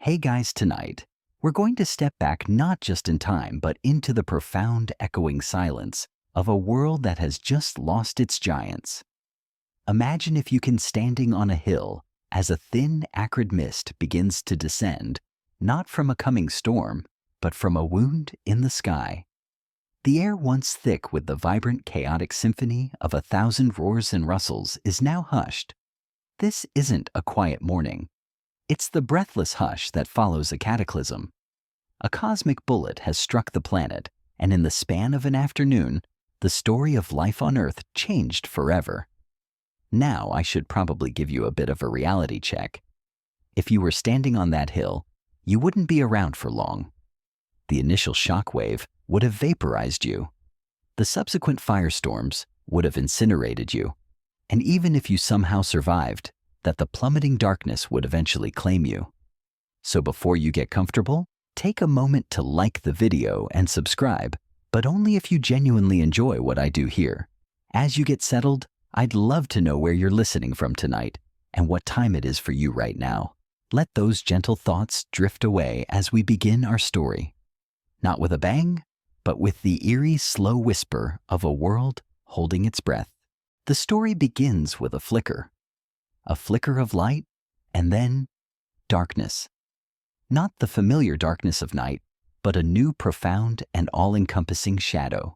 Hey guys, tonight, we're going to step back not just in time, but into the profound echoing silence of a world that has just lost its giants. Imagine if you can standing on a hill as a thin, acrid mist begins to descend, not from a coming storm, but from a wound in the sky. The air once thick with the vibrant, chaotic symphony of 1,000 roars and rustles is now hushed. This isn't a quiet morning. It's the breathless hush that follows a cataclysm. A cosmic bullet has struck the planet, and in the span of an afternoon, the story of life on Earth changed forever. Now I should probably give you a bit of a reality check. If you were standing on that hill, you wouldn't be around for long. The initial shockwave would have vaporized you. The subsequent firestorms would have incinerated you. And even if you somehow survived, that the plummeting darkness would eventually claim you. So before you get comfortable, take a moment to like the video and subscribe, but only if you genuinely enjoy what I do here. As you get settled, I'd love to know where you're listening from tonight and what time it is for you right now. Let those gentle thoughts drift away as we begin our story. Not with a bang, but with the eerie, slow whisper of a world holding its breath. The story begins with a flicker of light, and then darkness. Not the familiar darkness of night, but a new, profound, and all-encompassing shadow.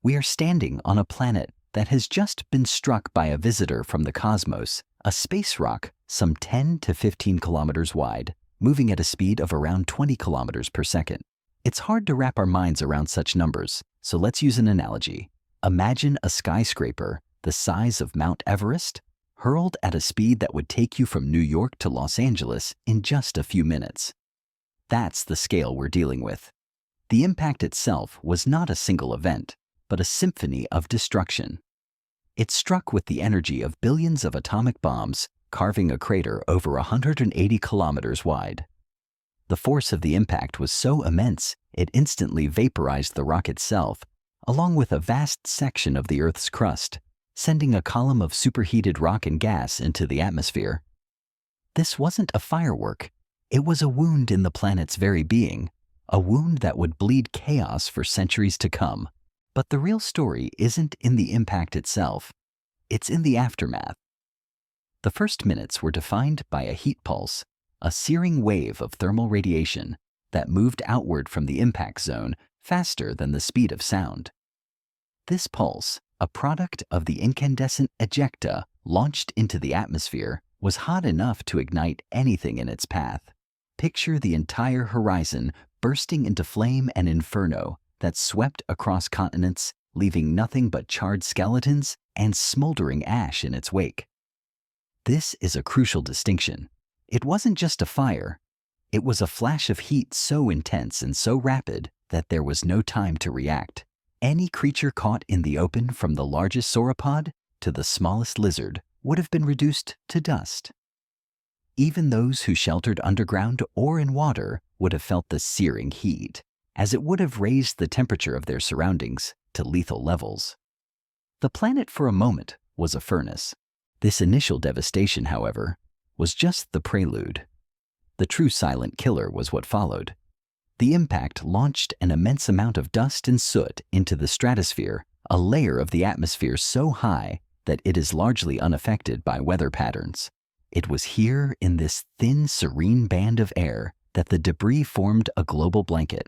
We are standing on a planet that has just been struck by a visitor from the cosmos, a space rock some 10 to 15 kilometers wide, moving at a speed of around 20 kilometers per second. It's hard to wrap our minds around such numbers, so let's use an analogy. Imagine a skyscraper the size of Mount Everest, hurled at a speed that would take you from New York to Los Angeles in just a few minutes. That's the scale we're dealing with. The impact itself was not a single event, but a symphony of destruction. It struck with the energy of billions of atomic bombs, carving a crater over 180 kilometers wide. The force of the impact was so immense, it instantly vaporized the rock itself, along with a vast section of the Earth's crust, sending a column of superheated rock and gas into the atmosphere. This wasn't a firework. It was a wound in the planet's very being, a wound that would bleed chaos for centuries to come. But the real story isn't in the impact itself. It's in the aftermath. The first minutes were defined by a heat pulse, a searing wave of thermal radiation that moved outward from the impact zone faster than the speed of sound. This pulse, a product of the incandescent ejecta launched into the atmosphere, was hot enough to ignite anything in its path. Picture the entire horizon bursting into flame and inferno that swept across continents, leaving nothing but charred skeletons and smoldering ash in its wake. This is a crucial distinction. It wasn't just a fire. It was a flash of heat so intense and so rapid that there was no time to react. Any creature caught in the open, from the largest sauropod to the smallest lizard, would have been reduced to dust. Even those who sheltered underground or in water would have felt the searing heat, as it would have raised the temperature of their surroundings to lethal levels. The planet for a moment was a furnace. This initial devastation, however, was just the prelude. The true silent killer was what followed. The impact launched an immense amount of dust and soot into the stratosphere, a layer of the atmosphere so high that it is largely unaffected by weather patterns. It was here, in this thin, serene band of air, that the debris formed a global blanket.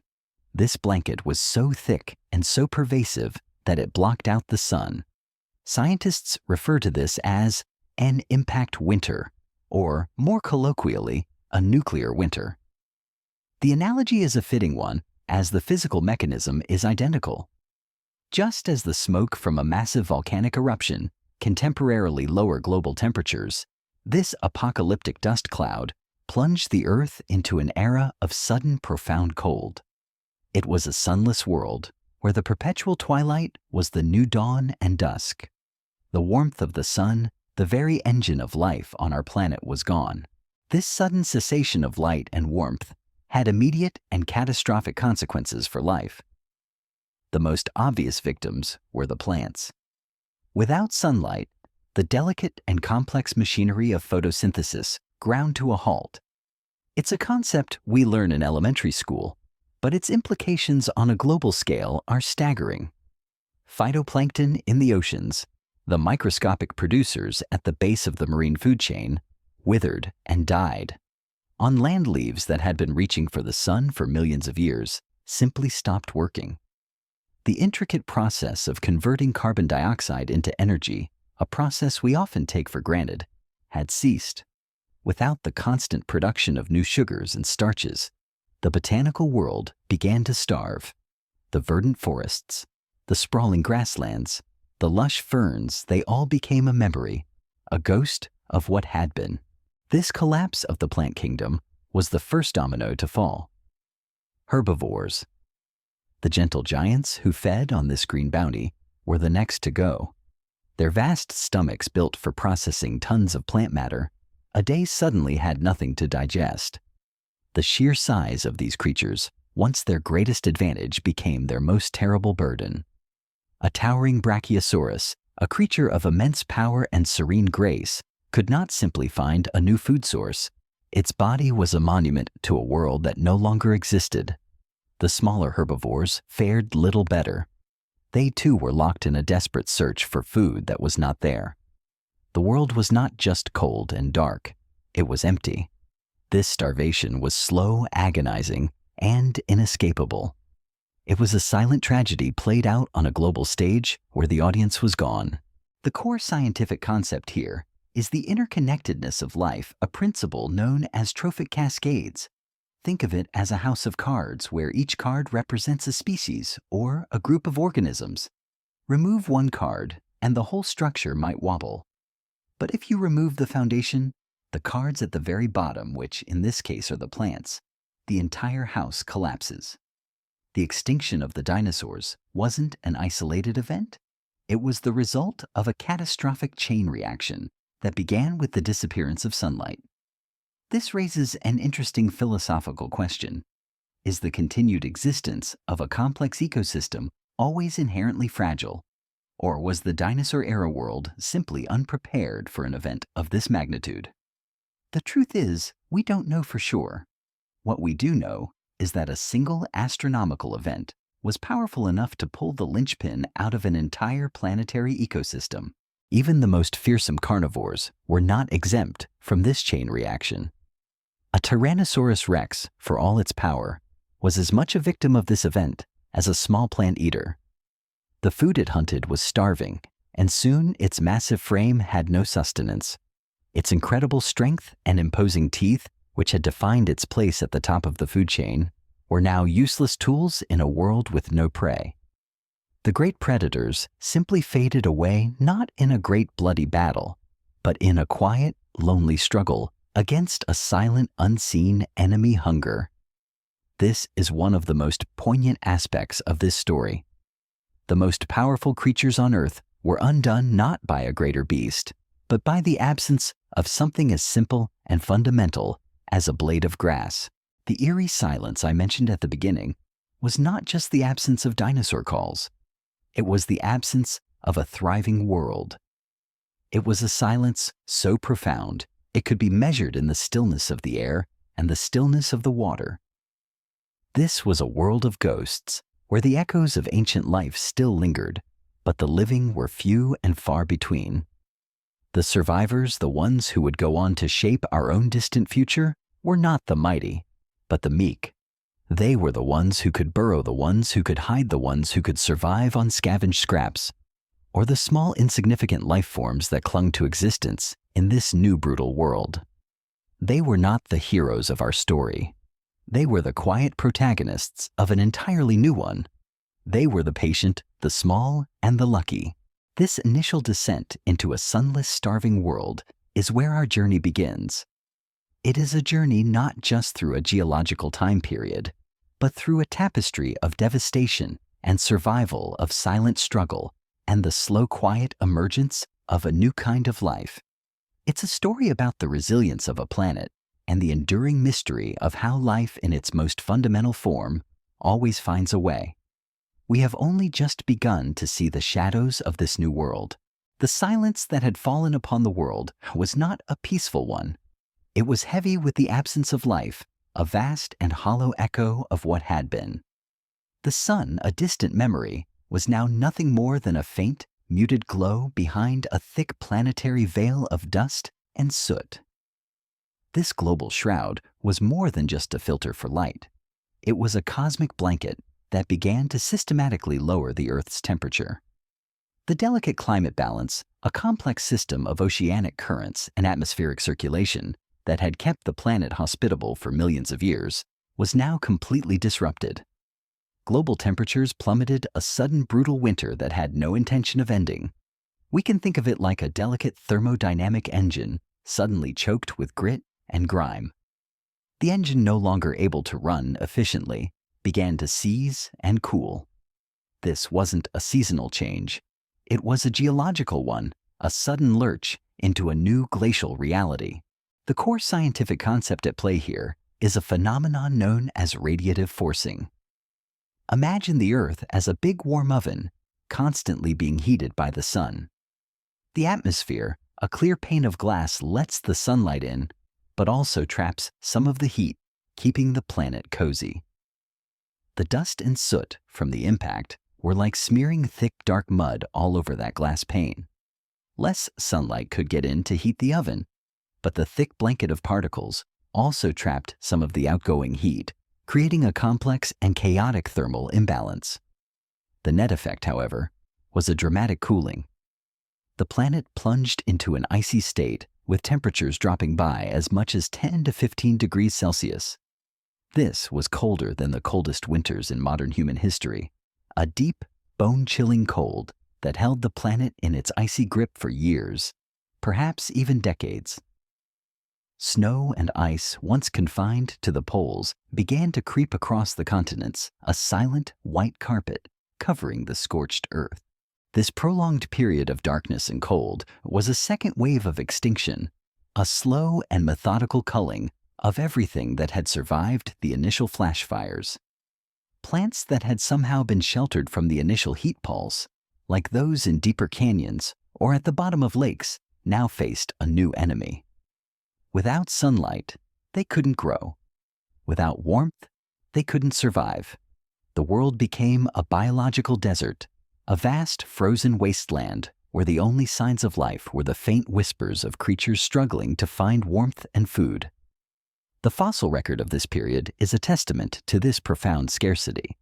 This blanket was so thick and so pervasive that it blocked out the sun. Scientists refer to this as an impact winter, or more colloquially, a nuclear winter. The analogy is a fitting one, as the physical mechanism is identical. Just as the smoke from a massive volcanic eruption can temporarily lower global temperatures, this apocalyptic dust cloud plunged the Earth into an era of sudden, profound cold. It was a sunless world where the perpetual twilight was the new dawn and dusk. The warmth of the sun, the very engine of life on our planet, was gone. This sudden cessation of light and warmth had immediate and catastrophic consequences for life. The most obvious victims were the plants. Without sunlight, the delicate and complex machinery of photosynthesis ground to a halt. It's a concept we learn in elementary school, but its implications on a global scale are staggering. Phytoplankton in the oceans, the microscopic producers at the base of the marine food chain, withered and died. On land leaves that had been reaching for the sun for millions of years simply stopped working. The intricate process of converting carbon dioxide into energy, a process we often take for granted, had ceased. Without the constant production of new sugars and starches, the botanical world began to starve. The verdant forests, the sprawling grasslands, the lush ferns, they all became a memory, a ghost of what had been. This collapse of the plant kingdom was the first domino to fall. Herbivores. The gentle giants who fed on this green bounty were the next to go. Their vast stomachs built for processing tons of plant matter, a day suddenly had nothing to digest. The sheer size of these creatures, once their greatest advantage, became their most terrible burden. A towering brachiosaurus, a creature of immense power and serene grace, could not simply find a new food source. Its body was a monument to a world that no longer existed. The smaller herbivores fared little better. They too were locked in a desperate search for food that was not there. The world was not just cold and dark, it was empty. This starvation was slow, agonizing, and inescapable. It was a silent tragedy played out on a global stage where the audience was gone. The core scientific concept here is the interconnectedness of life, a principle known as trophic cascades. Think of it as a house of cards where each card represents a species or a group of organisms. Remove one card and the whole structure might wobble. But if you remove the foundation, the cards at the very bottom, which in this case are the plants, the entire house collapses. The extinction of the dinosaurs wasn't an isolated event. It was the result of a catastrophic chain reaction that began with the disappearance of sunlight. This raises an interesting philosophical question. Is the continued existence of a complex ecosystem always inherently fragile? Or was the dinosaur-era world simply unprepared for an event of this magnitude? The truth is, we don't know for sure. What we do know is that a single astronomical event was powerful enough to pull the linchpin out of an entire planetary ecosystem. Even the most fearsome carnivores were not exempt from this chain reaction. A Tyrannosaurus rex, for all its power, was as much a victim of this event as a small plant eater. The food it hunted was starving, and soon its massive frame had no sustenance. Its incredible strength and imposing teeth, which had defined its place at the top of the food chain, were now useless tools in a world with no prey. The great predators simply faded away not in a great bloody battle, but in a quiet, lonely struggle against a silent, unseen enemy hunger. This is one of the most poignant aspects of this story. The most powerful creatures on Earth were undone not by a greater beast, but by the absence of something as simple and fundamental as a blade of grass. The eerie silence I mentioned at the beginning was not just the absence of dinosaur calls. It was the absence of a thriving world. It was a silence so profound it could be measured in the stillness of the air and the stillness of the water. This was a world of ghosts, where the echoes of ancient life still lingered, but the living were few and far between. The survivors, the ones who would go on to shape our own distant future, were not the mighty, but the meek. They were the ones who could burrow, the ones who could hide, the ones who could survive on scavenged scraps, or the small insignificant life forms that clung to existence in this new brutal world. They were not the heroes of our story. They were the quiet protagonists of an entirely new one. They were the patient, the small, and the lucky. This initial descent into a sunless, starving world is where our journey begins. It is a journey not just through a geological time period, but through a tapestry of devastation and survival, of silent struggle, and the slow, quiet emergence of a new kind of life. It's a story about the resilience of a planet and the enduring mystery of how life in its most fundamental form always finds a way. We have only just begun to see the shadows of this new world. The silence that had fallen upon the world was not a peaceful one. It was heavy with the absence of life a vast and hollow echo of what had been. The sun, a distant memory, was now nothing more than a faint, muted glow behind a thick planetary veil of dust and soot. This global shroud was more than just a filter for light. It was a cosmic blanket that began to systematically lower the Earth's temperature. The delicate climate balance, a complex system of oceanic currents and atmospheric circulation that had kept the planet hospitable for millions of years, was now completely disrupted. Global temperatures plummeted, a sudden brutal winter that had no intention of ending. We can think of it like a delicate thermodynamic engine suddenly choked with grit and grime. The engine, no longer able to run efficiently, began to seize and cool. This wasn't a seasonal change. It was a geological one, a sudden lurch into a new glacial reality. The core scientific concept at play here is a phenomenon known as radiative forcing. Imagine the Earth as a big warm oven, constantly being heated by the sun. The atmosphere, a clear pane of glass, lets the sunlight in, but also traps some of the heat, keeping the planet cozy. The dust and soot from the impact were like smearing thick, dark mud all over that glass pane. Less sunlight could get in to heat the oven, but the thick blanket of particles also trapped some of the outgoing heat, creating a complex and chaotic thermal imbalance. The net effect, however, was a dramatic cooling. The planet plunged into an icy state, with temperatures dropping by as much as 10 to 15 degrees Celsius. This was colder than the coldest winters in modern human history, a deep, bone-chilling cold that held the planet in its icy grip for years, perhaps even decades. Snow and ice, once confined to the poles, began to creep across the continents, a silent white carpet covering the scorched earth. This prolonged period of darkness and cold was a second wave of extinction, a slow and methodical culling of everything that had survived the initial flash fires. Plants that had somehow been sheltered from the initial heat pulse, like those in deeper canyons or at the bottom of lakes, now faced a new enemy. Without sunlight, they couldn't grow. Without warmth, they couldn't survive. The world became a biological desert, a vast frozen wasteland where the only signs of life were the faint whispers of creatures struggling to find warmth and food. The fossil record of this period is a testament to this profound scarcity.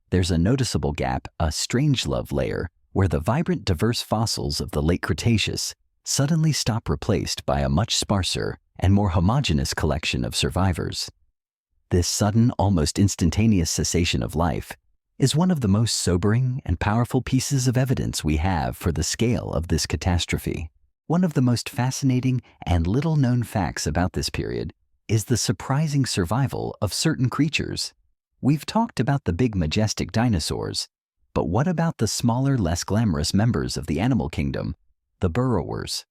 There's a noticeable gap, a strangelove layer, where the vibrant, diverse fossils of the late Cretaceous suddenly stop, replaced by a much sparser and more homogeneous collection of survivors. This sudden, almost instantaneous cessation of life is one of the most sobering and powerful pieces of evidence we have for the scale of this catastrophe. One of the most fascinating and little-known facts about this period is the surprising survival of certain creatures. We've talked about the big, majestic dinosaurs, but what about the smaller, less glamorous members of the animal kingdom, the burrowers?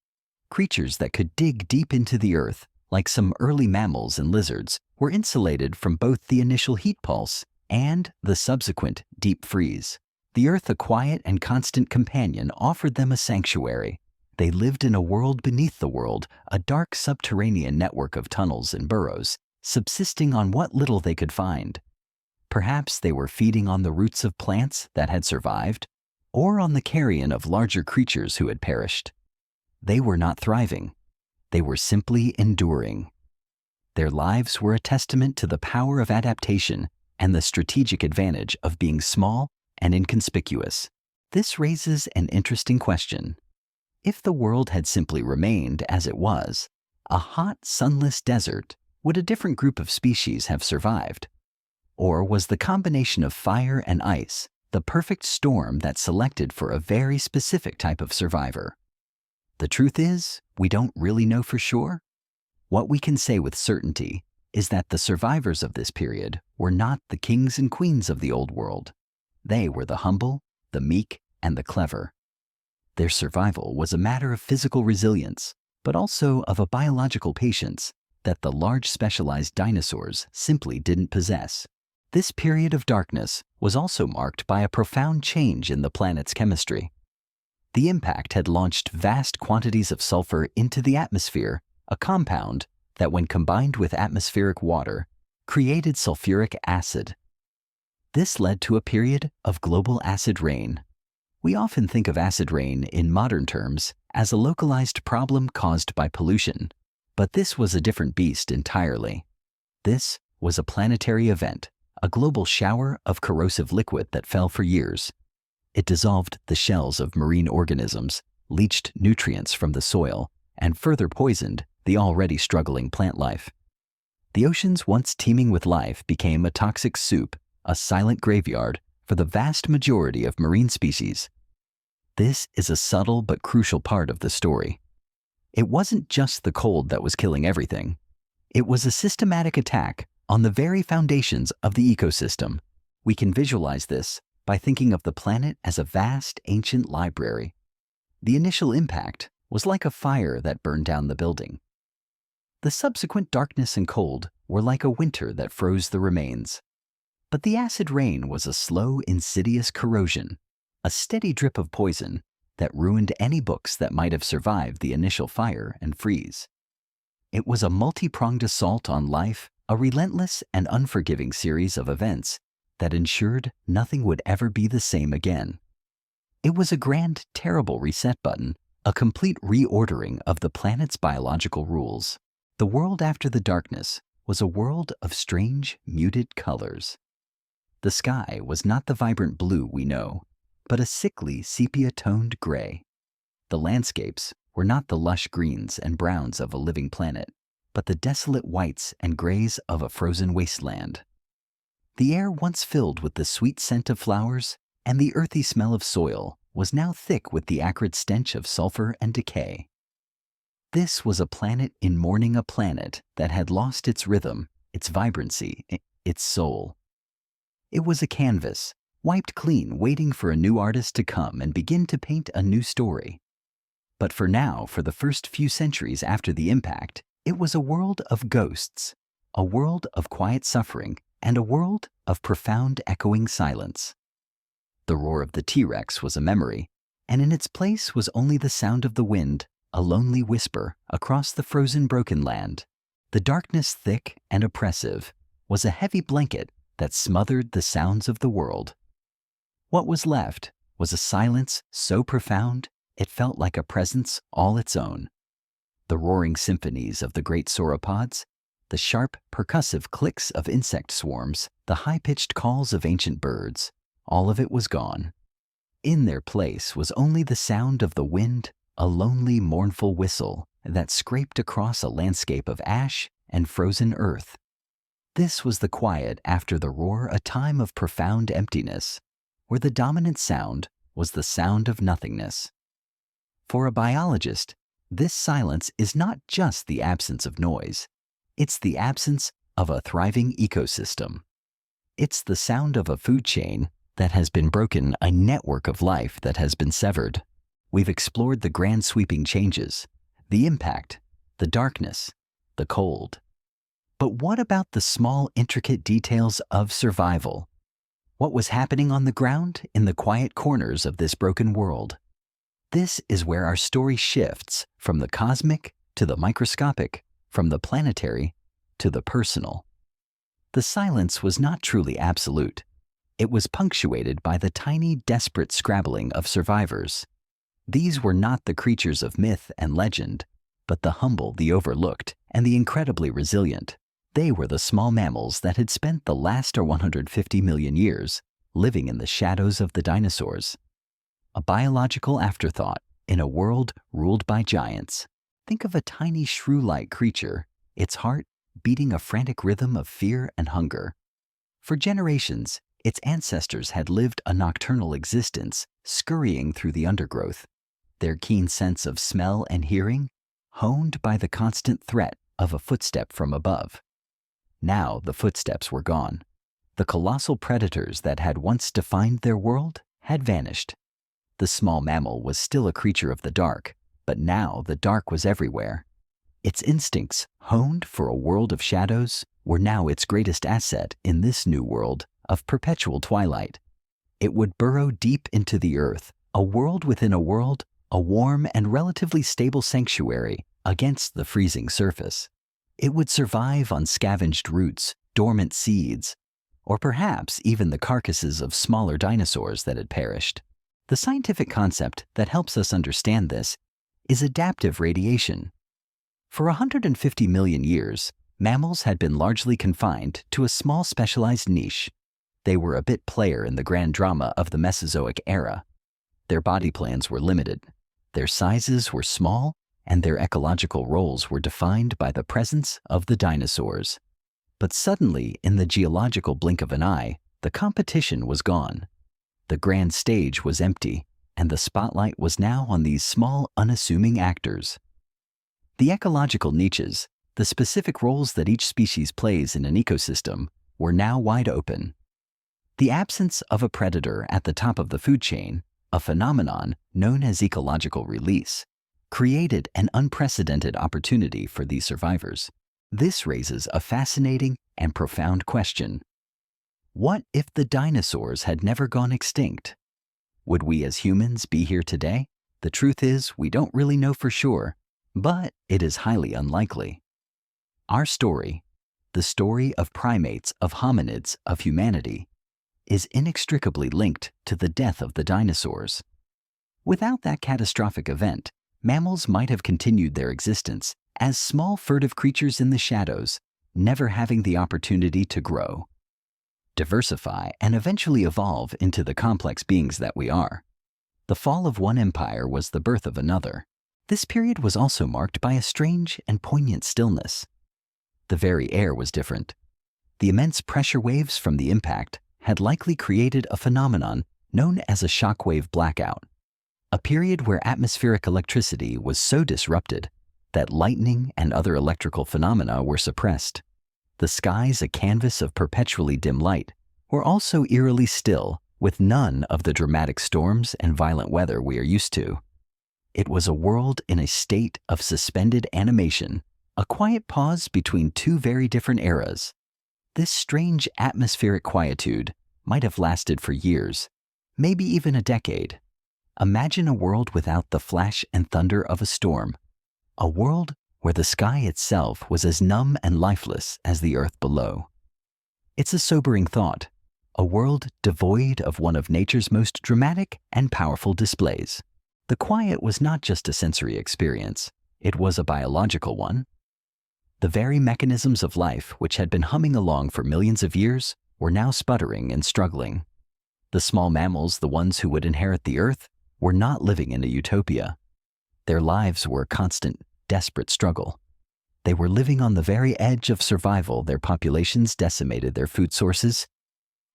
Creatures that could dig deep into the earth, like some early mammals and lizards, were insulated from both the initial heat pulse and the subsequent deep freeze. The earth, a quiet and constant companion, offered them a sanctuary. They lived in a world beneath the world, a dark subterranean network of tunnels and burrows, subsisting on what little they could find. Perhaps they were feeding on the roots of plants that had survived, or on the carrion of larger creatures who had perished. They were not thriving. They were simply enduring. Their lives were a testament to the power of adaptation and the strategic advantage of being small and inconspicuous. This raises an interesting question. If the world had simply remained as it was, a hot, sunless desert, would a different group of species have survived? Or was the combination of fire and ice the perfect storm that selected for a very specific type of survivor? The truth is, we don't really know for sure. What we can say with certainty is that the survivors of this period were not the kings and queens of the old world. They were the humble, the meek, and the clever. Their survival was a matter of physical resilience, but also of a biological patience that the large specialized dinosaurs simply didn't possess. This period of darkness was also marked by a profound change in the planet's chemistry. The impact had launched vast quantities of sulfur into the atmosphere, a compound that, when combined with atmospheric water, created sulfuric acid. This led to a period of global acid rain. We often think of acid rain in modern terms as a localized problem caused by pollution, but this was a different beast entirely. This was a planetary event, a global shower of corrosive liquid that fell for years. It dissolved the shells of marine organisms, leached nutrients from the soil, and further poisoned the already struggling plant life. The oceans once teeming with life became a toxic soup, a silent graveyard for the vast majority of marine species. This is a subtle but crucial part of the story. It wasn't just the cold that was killing everything. It was a systematic attack on the very foundations of the ecosystem. We can visualize this by thinking of the planet as a vast, ancient library. The initial impact was like a fire that burned down the building. The subsequent darkness and cold were like a winter that froze the remains. But the acid rain was a slow, insidious corrosion, a steady drip of poison that ruined any books that might have survived the initial fire and freeze. It was a multi-pronged assault on life, a relentless and unforgiving series of events that ensured nothing would ever be the same again. It was a grand, terrible reset button, a complete reordering of the planet's biological rules. The world after the darkness was a world of strange, muted colors. The sky was not the vibrant blue we know, but a sickly sepia-toned gray. The landscapes were not the lush greens and browns of a living planet, but the desolate whites and grays of a frozen wasteland. The air once filled with the sweet scent of flowers and the earthy smell of soil was now thick with the acrid stench of sulfur and decay. This was a planet in mourning, a planet that had lost its rhythm, its vibrancy, its soul. It was a canvas, wiped clean, waiting for a new artist to come and begin to paint a new story. But for now, for the first few centuries after the impact, it was a world of ghosts, a world of quiet suffering, and a world of profound echoing silence. The roar of the T-Rex was a memory, and in its place was only the sound of the wind, a lonely whisper across the frozen broken land. The darkness, thick and oppressive, was a heavy blanket that smothered the sounds of the world. What was left was a silence so profound it felt like a presence all its own. The roaring symphonies of the great sauropods, the sharp, percussive clicks of insect swarms, the high-pitched calls of ancient birds, all of it was gone. In their place was only the sound of the wind, a lonely, mournful whistle that scraped across a landscape of ash and frozen earth. This was the quiet after the roar, a time of profound emptiness, where the dominant sound was the sound of nothingness. For a biologist, this silence is not just the absence of noise. It's the absence of a thriving ecosystem. It's the sound of a food chain that has been broken, a network of life that has been severed. We've explored the grand sweeping changes, the impact, the darkness, the cold. But what about the small, intricate details of survival? What was happening on the ground in the quiet corners of this broken world? This is where our story shifts from the cosmic to the microscopic, from the planetary to the personal. The silence was not truly absolute. It was punctuated by the tiny, desperate scrabbling of survivors. These were not the creatures of myth and legend, but the humble, the overlooked, and the incredibly resilient. They were the small mammals that had spent the last 150 million years living in the shadows of the dinosaurs. A biological afterthought in a world ruled by giants. Think of a tiny shrew-like creature, its heart beating a frantic rhythm of fear and hunger. For generations, its ancestors had lived a nocturnal existence, scurrying through the undergrowth, their keen sense of smell and hearing honed by the constant threat of a footstep from above. Now the footsteps were gone. The colossal predators that had once defined their world had vanished. The small mammal was still a creature of the dark, but now the dark was everywhere. Its instincts, honed for a world of shadows, were now its greatest asset in this new world of perpetual twilight. It would burrow deep into the earth, a world within a world, a warm and relatively stable sanctuary against the freezing surface. It would survive on scavenged roots, dormant seeds, or perhaps even the carcasses of smaller dinosaurs that had perished. The scientific concept that helps us understand this is adaptive radiation. For 150 million years, mammals had been largely confined to a small specialized niche. They were a bit player in the grand drama of the Mesozoic era. Their body plans were limited, their sizes were small, and their ecological roles were defined by the presence of the dinosaurs. But suddenly, in the geological blink of an eye, the competition was gone. The grand stage was empty, and the spotlight was now on these small, unassuming actors. The ecological niches, the specific roles that each species plays in an ecosystem, were now wide open. The absence of a predator at the top of the food chain, a phenomenon known as ecological release, created an unprecedented opportunity for these survivors. This raises a fascinating and profound question. What if the dinosaurs had never gone extinct? Would we as humans be here today? The truth is, we don't really know for sure, but it is highly unlikely. Our story, the story of primates, of hominids, of humanity, is inextricably linked to the death of the dinosaurs. Without that catastrophic event, mammals might have continued their existence as small furtive creatures in the shadows, never having the opportunity to grow, diversify, and eventually evolve into the complex beings that we are. The fall of one empire was the birth of another. This period was also marked by a strange and poignant stillness. The very air was different. The immense pressure waves from the impact had likely created a phenomenon known as a shockwave blackout, a period where atmospheric electricity was so disrupted that lightning and other electrical phenomena were suppressed. The skies, a canvas of perpetually dim light, were also eerily still, with none of the dramatic storms and violent weather we are used to. It was a world in a state of suspended animation, a quiet pause between two very different eras. This strange atmospheric quietude might have lasted for years, maybe even a decade. Imagine a world without the flash and thunder of a storm, a world where the sky itself was as numb and lifeless as the earth below. It's a sobering thought, a world devoid of one of nature's most dramatic and powerful displays. The quiet was not just a sensory experience, it was a biological one. The very mechanisms of life which had been humming along for millions of years were now sputtering and struggling. The small mammals, the ones who would inherit the earth, were not living in a utopia. Their lives were a constant, desperate struggle. They were living on the very edge of survival. Their populations decimated, their food sources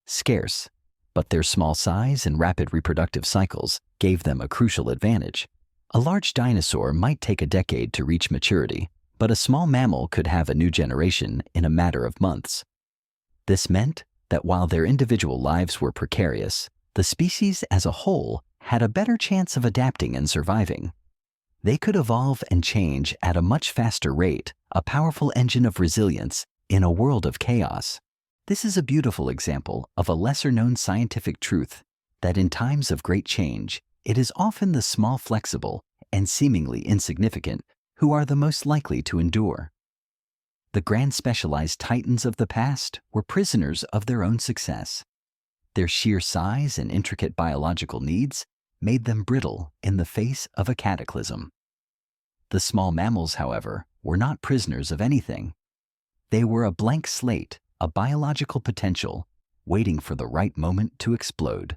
scarce, but their small size and rapid reproductive cycles gave them a crucial advantage. A large dinosaur might take a decade to reach maturity, but a small mammal could have a new generation in a matter of months. This meant that while their individual lives were precarious, the species as a whole had a better chance of adapting and surviving. They could evolve and change at a much faster rate, a powerful engine of resilience in a world of chaos. This is a beautiful example of a lesser-known scientific truth that in times of great change, it is often the small, flexible, and seemingly insignificant who are the most likely to endure. The grand specialized titans of the past were prisoners of their own success. Their sheer size and intricate biological needs made them brittle in the face of a cataclysm. The small mammals, however, were not prisoners of anything. They were a blank slate, a biological potential, waiting for the right moment to explode.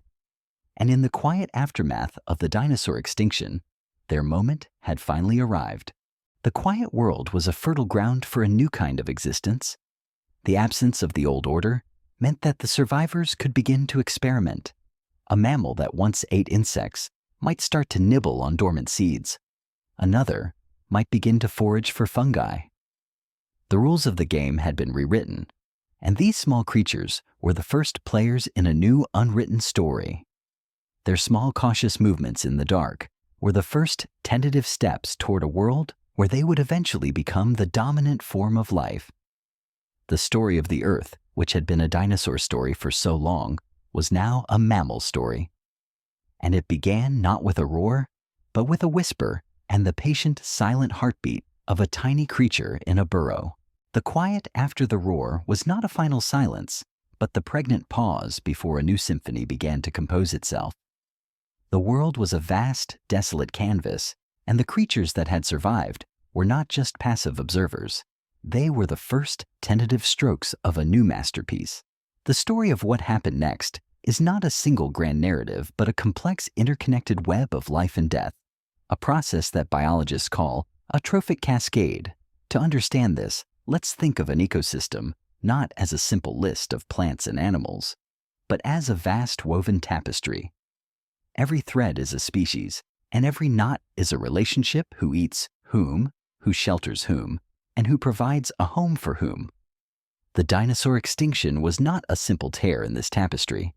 And in the quiet aftermath of the dinosaur extinction, their moment had finally arrived. The quiet world was a fertile ground for a new kind of existence. The absence of the old order meant that the survivors could begin to experiment. A mammal that once ate insects might start to nibble on dormant seeds. Another might begin to forage for fungi. The rules of the game had been rewritten, and these small creatures were the first players in a new unwritten story. Their small, cautious movements in the dark were the first tentative steps toward a world where they would eventually become the dominant form of life. The story of the Earth, which had been a dinosaur story for so long, was now a mammal story. And it began not with a roar, but with a whisper and the patient, silent heartbeat of a tiny creature in a burrow. The quiet after the roar was not a final silence, but the pregnant pause before a new symphony began to compose itself. The world was a vast, desolate canvas, and the creatures that had survived were not just passive observers. They were the first tentative strokes of a new masterpiece. The story of what happened next is not a single grand narrative, but a complex interconnected web of life and death, a process that biologists call a trophic cascade. To understand this, let's think of an ecosystem not as a simple list of plants and animals, but as a vast woven tapestry. Every thread is a species, and every knot is a relationship: who eats whom, who shelters whom, and who provides a home for whom. The dinosaur extinction was not a simple tear in this tapestry.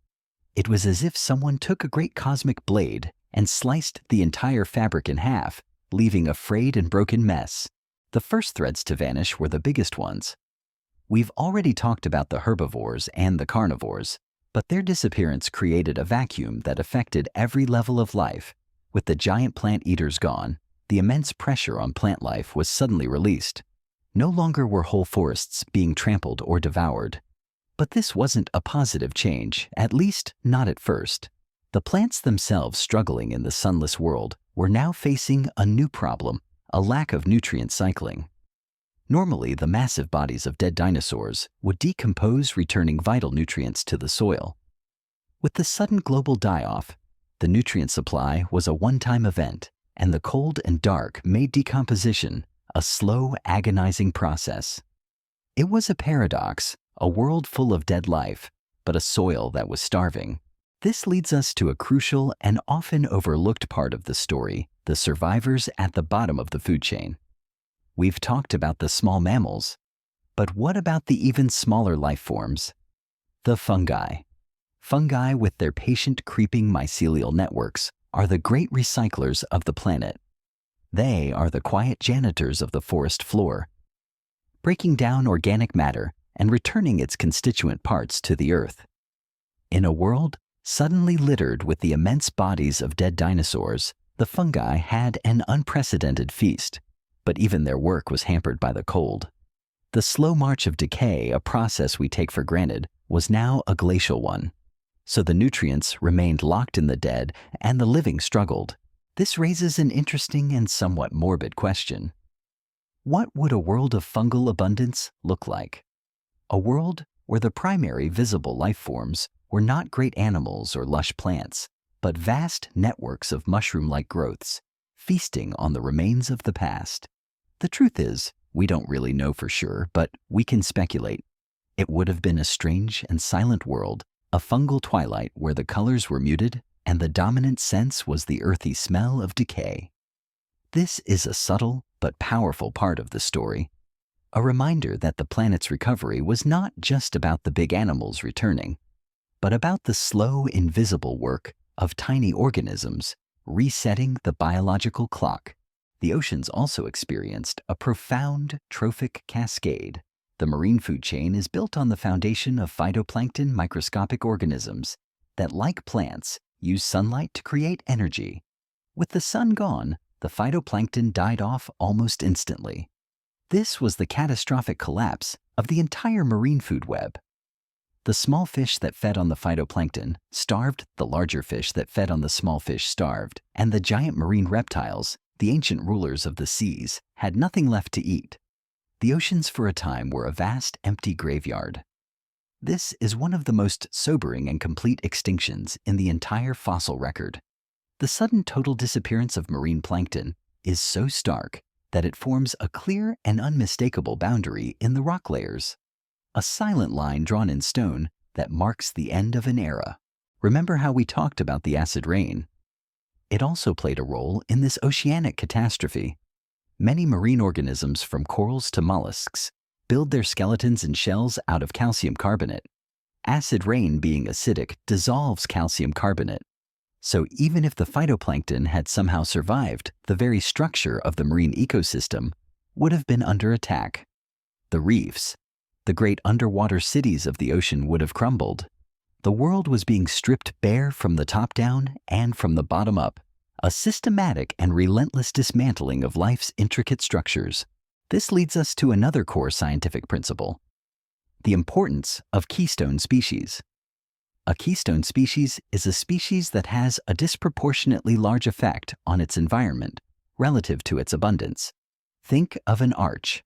It was as if someone took a great cosmic blade and sliced the entire fabric in half, leaving a frayed and broken mess. The first threads to vanish were the biggest ones. We've already talked about the herbivores and the carnivores, but their disappearance created a vacuum that affected every level of life. With the giant plant eaters gone, the immense pressure on plant life was suddenly released. No longer were whole forests being trampled or devoured. But this wasn't a positive change, at least not at first. The plants themselves, struggling in the sunless world, were now facing a new problem: a lack of nutrient cycling. Normally, the massive bodies of dead dinosaurs would decompose, returning vital nutrients to the soil. With the sudden global die-off, the nutrient supply was a one-time event, and the cold and dark made decomposition a slow, agonizing process. It was a paradox, a world full of dead life, but a soil that was starving. This leads us to a crucial and often overlooked part of the story: the survivors at the bottom of the food chain. We've talked about the small mammals, but what about the even smaller life forms? The fungi. Fungi, with their patient, creeping mycelial networks, are the great recyclers of the planet. They are the quiet janitors of the forest floor, breaking down organic matter and returning its constituent parts to the earth. In a world suddenly littered with the immense bodies of dead dinosaurs, the fungi had an unprecedented feast, but even their work was hampered by the cold. The slow march of decay, a process we take for granted, was now a glacial one. So the nutrients remained locked in the dead, and the living struggled. This raises an interesting and somewhat morbid question. What would a world of fungal abundance look like? A world where the primary visible life forms were not great animals or lush plants, but vast networks of mushroom-like growths, feasting on the remains of the past. The truth is, we don't really know for sure, but we can speculate. It would have been a strange and silent world, a fungal twilight where the colors were muted and the dominant sense was the earthy smell of decay. This is a subtle but powerful part of the story, a reminder that the planet's recovery was not just about the big animals returning, but about the slow, invisible work of tiny organisms resetting the biological clock. The oceans also experienced a profound trophic cascade. The marine food chain is built on the foundation of phytoplankton, microscopic organisms that, like plants, use sunlight to create energy. With the sun gone, the phytoplankton died off almost instantly. This was the catastrophic collapse of the entire marine food web. The small fish that fed on the phytoplankton starved, the larger fish that fed on the small fish starved, and the giant marine reptiles, the ancient rulers of the seas, had nothing left to eat. The oceans for a time were a vast, empty graveyard. This is one of the most sobering and complete extinctions in the entire fossil record. The sudden total disappearance of marine plankton is so stark that it forms a clear and unmistakable boundary in the rock layers, a silent line drawn in stone that marks the end of an era. Remember how we talked about the acid rain? It also played a role in this oceanic catastrophe. Many marine organisms, from corals to mollusks, build their skeletons and shells out of calcium carbonate. Acid rain, being acidic, dissolves calcium carbonate. So even if the phytoplankton had somehow survived, the very structure of the marine ecosystem would have been under attack. The reefs, the great underwater cities of the ocean, would have crumbled. The world was being stripped bare from the top down and from the bottom up, a systematic and relentless dismantling of life's intricate structures. This leads us to another core scientific principle: the importance of keystone species. A keystone species is a species that has a disproportionately large effect on its environment relative to its abundance. Think of an arch.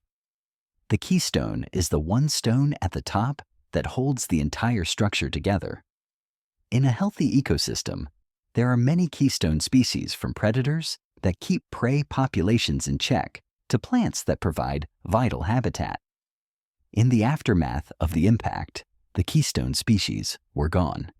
The keystone is the one stone at the top that holds the entire structure together. In a healthy ecosystem, there are many keystone species, from predators that keep prey populations in check to plants that provide vital habitat. In the aftermath of the impact, the keystone species were gone.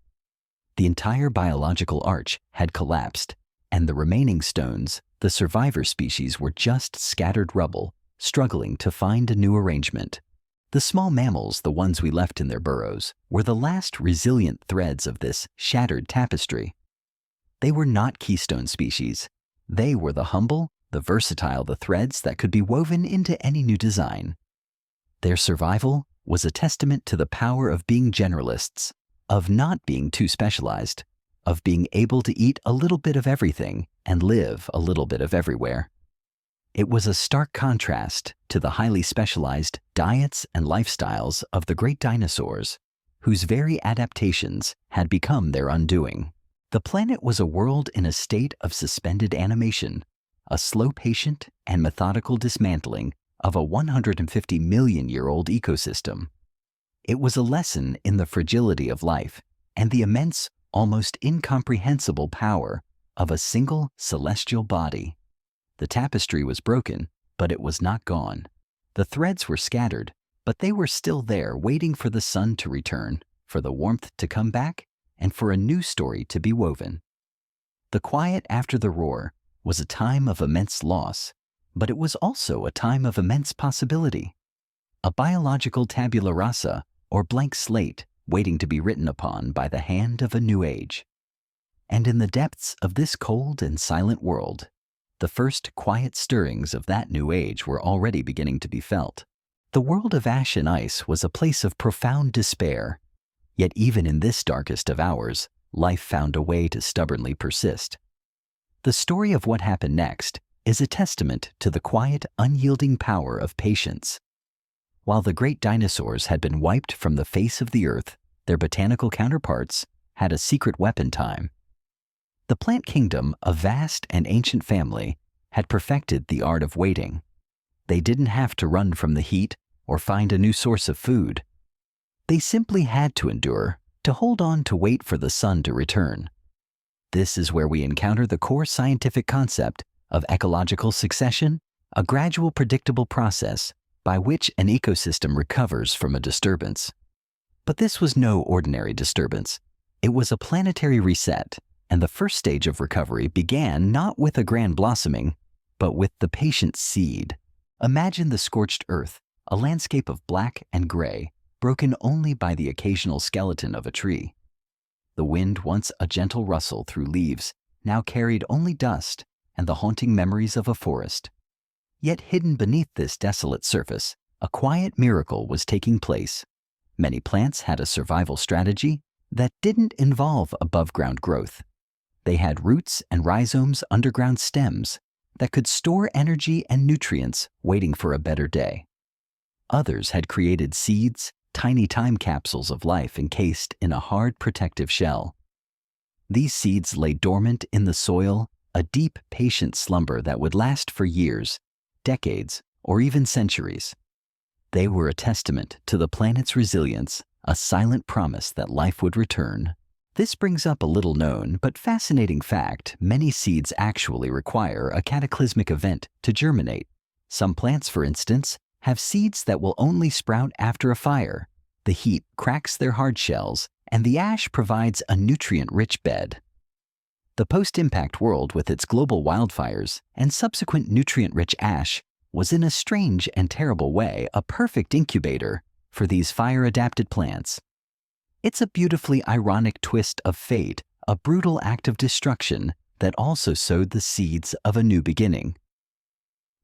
The entire biological arch had collapsed, and the remaining stones, the survivor species, were just scattered rubble, struggling to find a new arrangement. The small mammals, the ones we left in their burrows, were the last resilient threads of this shattered tapestry. They were not keystone species. They were the humble, the versatile, the threads that could be woven into any new design. Their survival was a testament to the power of being generalists, of not being too specialized, of being able to eat a little bit of everything and live a little bit of everywhere. It was a stark contrast to the highly specialized diets and lifestyles of the great dinosaurs, whose very adaptations had become their undoing. The planet was a world in a state of suspended animation, a slow, patient, and methodical dismantling of a 150 million-year-old ecosystem. It was a lesson in the fragility of life and the immense, almost incomprehensible power of a single celestial body. The tapestry was broken, but it was not gone. The threads were scattered, but they were still there, waiting for the sun to return, for the warmth to come back, and for a new story to be woven. The quiet after the roar was a time of immense loss, but it was also a time of immense possibility. A biological tabula rasa, or blank slate, waiting to be written upon by the hand of a new age. And in the depths of this cold and silent world, the first quiet stirrings of that new age were already beginning to be felt. The world of ash and ice was a place of profound despair, yet even in this darkest of hours, life found a way to stubbornly persist. The story of what happened next is a testament to the quiet, unyielding power of patience. While the great dinosaurs had been wiped from the face of the earth, their botanical counterparts had a secret weapon: time. The plant kingdom, a vast and ancient family, had perfected the art of waiting. They didn't have to run from the heat or find a new source of food. They simply had to endure, to hold on, to wait for the sun to return. This is where we encounter the core scientific concept of ecological succession, a gradual, predictable process by which an ecosystem recovers from a disturbance. But this was no ordinary disturbance. It was a planetary reset, and the first stage of recovery began not with a grand blossoming, but with the patient seed. Imagine the scorched earth, a landscape of black and gray, broken only by the occasional skeleton of a tree. The wind, once a gentle rustle through leaves, now carried only dust and the haunting memories of a forest. Yet hidden beneath this desolate surface, a quiet miracle was taking place. Many plants had a survival strategy that didn't involve above-ground growth. They had roots and rhizomes, underground stems, that could store energy and nutrients waiting for a better day. Others had created seeds, tiny time capsules of life encased in a hard protective shell. These seeds lay dormant in the soil, a deep, patient slumber that would last for years, decades, or even centuries. They were a testament to the planet's resilience, a silent promise that life would return. This brings up a little-known but fascinating fact: many seeds actually require a cataclysmic event to germinate. Some plants, for instance, have seeds that will only sprout after a fire. The heat cracks their hard shells, and the ash provides a nutrient-rich bed. The post-impact world, with its global wildfires and subsequent nutrient-rich ash, was in a strange and terrible way a perfect incubator for these fire-adapted plants. It's a beautifully ironic twist of fate, a brutal act of destruction that also sowed the seeds of a new beginning.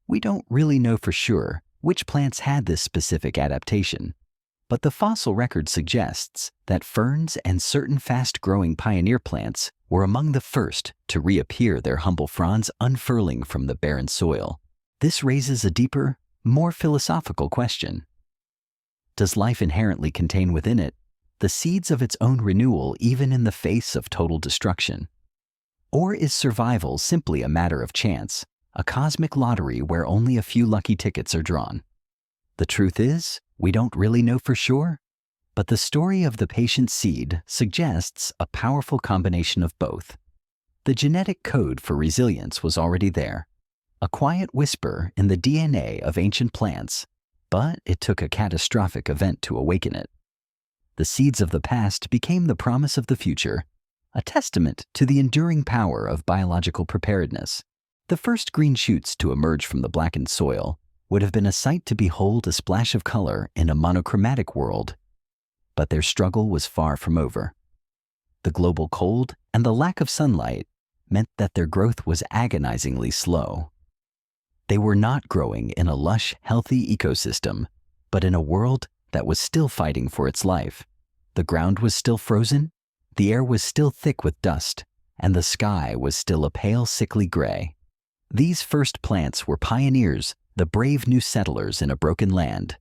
We don't really know for sure which plants had this specific adaptation, but the fossil record suggests that ferns and certain fast-growing pioneer plants were among the first to reappear, their humble fronds unfurling from the barren soil. This raises a deeper, more philosophical question. Does life inherently contain within it the seeds of its own renewal even in the face of total destruction? Or is survival simply a matter of chance, a cosmic lottery where only a few lucky tickets are drawn? The truth is, we don't really know for sure, but the story of the patient seed suggests a powerful combination of both. The genetic code for resilience was already there, a quiet whisper in the DNA of ancient plants, but it took a catastrophic event to awaken it. The seeds of the past became the promise of the future, a testament to the enduring power of biological preparedness. The first green shoots to emerge from the blackened soil would have been a sight to behold, a splash of color in a monochromatic world. But their struggle was far from over. The global cold and the lack of sunlight meant that their growth was agonizingly slow. They were not growing in a lush, healthy ecosystem, but in a world that was still fighting for its life. The ground was still frozen, the air was still thick with dust, and the sky was still a pale, sickly gray. These first plants were pioneers, the brave new settlers in a broken land.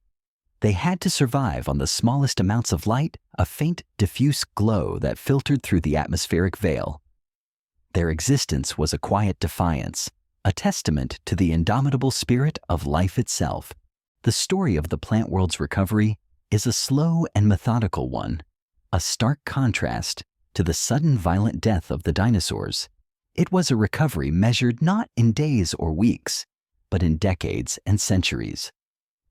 They had to survive on the smallest amounts of light, a faint, diffuse glow that filtered through the atmospheric veil. Their existence was a quiet defiance, a testament to the indomitable spirit of life itself. The story of the plant world's recovery is a slow and methodical one, a stark contrast to the sudden violent death of the dinosaurs. It was a recovery measured not in days or weeks, but in decades and centuries.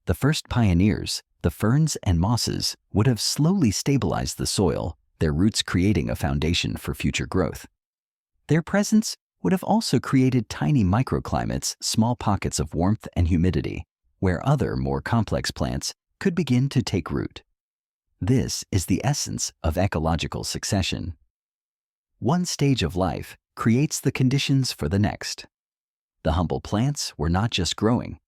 The first pioneers, the ferns and mosses, would have slowly stabilized the soil, their roots creating a foundation for future growth. Their presence would have also created tiny microclimates, small pockets of warmth and humidity, where other, more complex plants could begin to take root. This is the essence of ecological succession. One stage of life creates the conditions for the next. The humble plants were not just growing.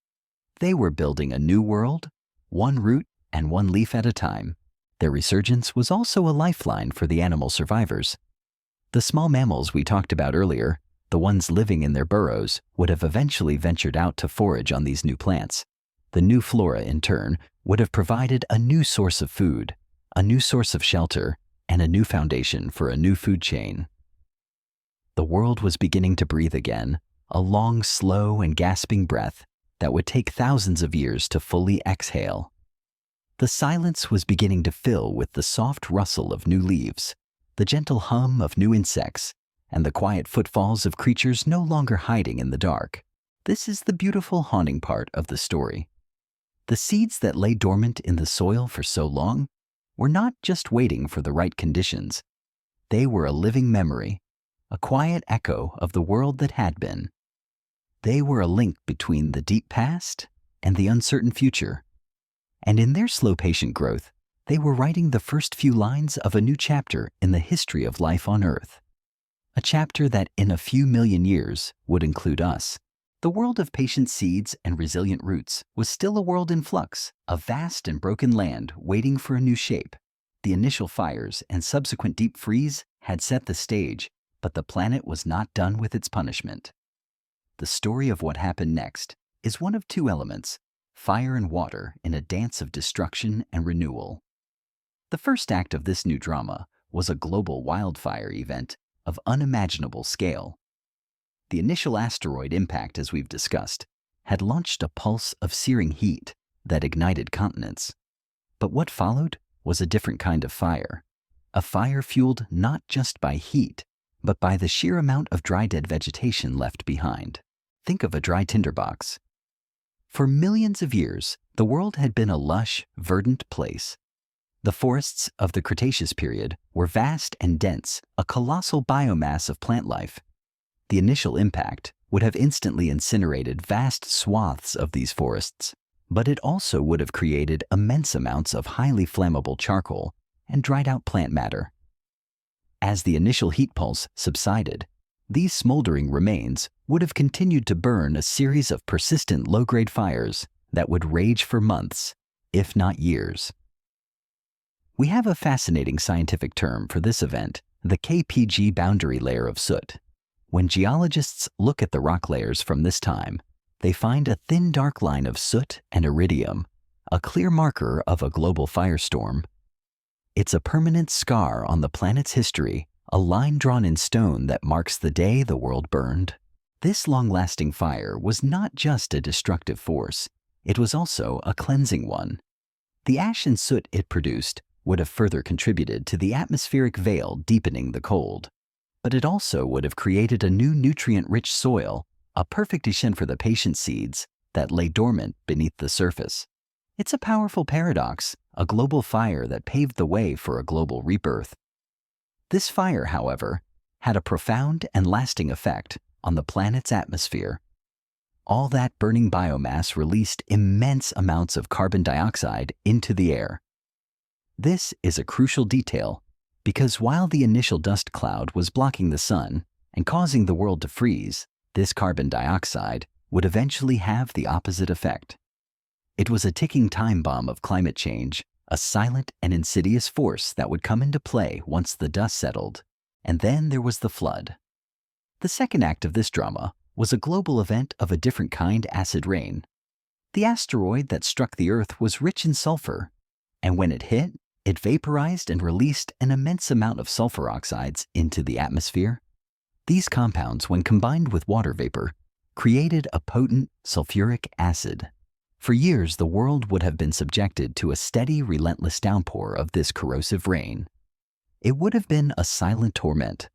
They were building a new world, one root and one leaf at a time. Their resurgence was also a lifeline for the animal survivors. The small mammals we talked about earlier, the ones living in their burrows, would have eventually ventured out to forage on these new plants. The new flora, in turn, would have provided a new source of food, a new source of shelter, and a new foundation for a new food chain. The world was beginning to breathe again, a long, slow, and gasping breath that would take thousands of years to fully exhale. The silence was beginning to fill with the soft rustle of new leaves, the gentle hum of new insects, and the quiet footfalls of creatures no longer hiding in the dark. This is the beautiful, haunting part of the story. The seeds that lay dormant in the soil for so long were not just waiting for the right conditions. They were a living memory, a quiet echo of the world that had been. They were a link between the deep past and the uncertain future. And in their slow, patient growth, they were writing the first few lines of a new chapter in the history of life on Earth. A chapter that in a few million years would include us. The world of patient seeds and resilient roots was still a world in flux, a vast and broken land waiting for a new shape. The initial fires and subsequent deep freeze had set the stage, but the planet was not done with its punishment. The story of what happened next is one of two elements, fire and water in a dance of destruction and renewal. The first act of this new drama was a global wildfire event of unimaginable scale. The initial asteroid impact, as we've discussed, had launched a pulse of searing heat that ignited continents. But what followed was a different kind of fire, a fire fueled not just by heat, but by the sheer amount of dry dead vegetation left behind. Think of a dry tinderbox. For millions of years, the world had been a lush, verdant place. The forests of the Cretaceous period were vast and dense, a colossal biomass of plant life. The initial impact would have instantly incinerated vast swaths of these forests, but it also would have created immense amounts of highly flammable charcoal and dried out plant matter. As the initial heat pulse subsided, these smoldering remains would have continued to burn a series of persistent low-grade fires that would rage for months, if not years. We have a fascinating scientific term for this event, the KPG boundary layer of soot. When geologists look at the rock layers from this time, they find a thin dark line of soot and iridium, a clear marker of a global firestorm. It's a permanent scar on the planet's history, a line drawn in stone that marks the day the world burned. This long-lasting fire was not just a destructive force, it was also a cleansing one. The ash and soot it produced would have further contributed to the atmospheric veil deepening the cold. But it also would have created a new nutrient-rich soil, a perfect niche for the patient seeds that lay dormant beneath the surface. It's a powerful paradox, a global fire that paved the way for a global rebirth. This fire, however, had a profound and lasting effect on the planet's atmosphere. All that burning biomass released immense amounts of carbon dioxide into the air. This is a crucial detail because while the initial dust cloud was blocking the sun and causing the world to freeze, this carbon dioxide would eventually have the opposite effect. It was a ticking time bomb of climate change, a silent and insidious force that would come into play once the dust settled. And then there was the flood. The second act of this drama was a global event of a different kind, acid rain. The asteroid that struck the Earth was rich in sulfur, and when it hit, it vaporized and released an immense amount of sulfur oxides into the atmosphere. These compounds, when combined with water vapor, created a potent sulfuric acid. For years, the world would have been subjected to a steady, relentless downpour of this corrosive rain. It would have been a silent torment,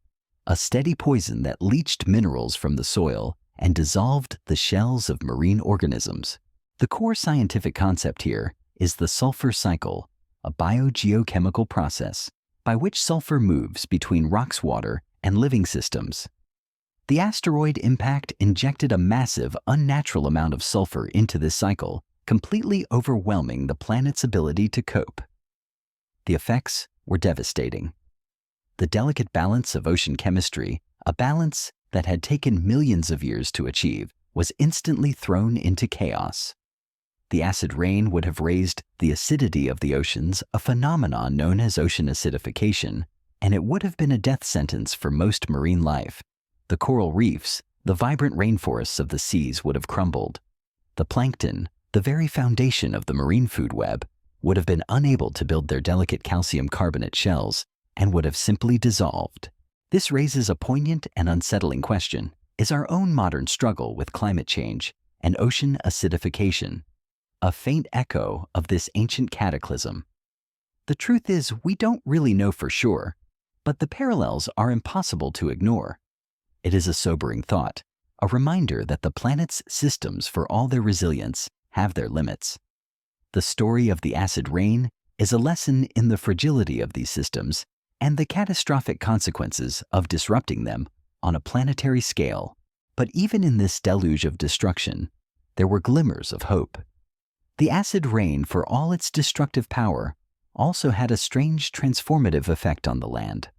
a steady poison that leached minerals from the soil and dissolved the shells of marine organisms. The core scientific concept here is the sulfur cycle, a biogeochemical process by which sulfur moves between rocks, water, and living systems. The asteroid impact injected a massive, unnatural amount of sulfur into this cycle, completely overwhelming the planet's ability to cope. The effects were devastating. The delicate balance of ocean chemistry, a balance that had taken millions of years to achieve, was instantly thrown into chaos. The acid rain would have raised the acidity of the oceans, a phenomenon known as ocean acidification, and it would have been a death sentence for most marine life. The coral reefs, the vibrant rainforests of the seas would have crumbled. The plankton, the very foundation of the marine food web, would have been unable to build their delicate calcium carbonate shells and would have simply dissolved. This raises a poignant and unsettling question. Is our own modern struggle with climate change and ocean acidification a faint echo of this ancient cataclysm? The truth is, we don't really know for sure, but the parallels are impossible to ignore. It is a sobering thought, a reminder that the planet's systems, for all their resilience, have their limits. The story of the acid rain is a lesson in the fragility of these systems and the catastrophic consequences of disrupting them on a planetary scale. But even in this deluge of destruction, there were glimmers of hope. The acid rain, for all its destructive power, also had a strange transformative effect on the land.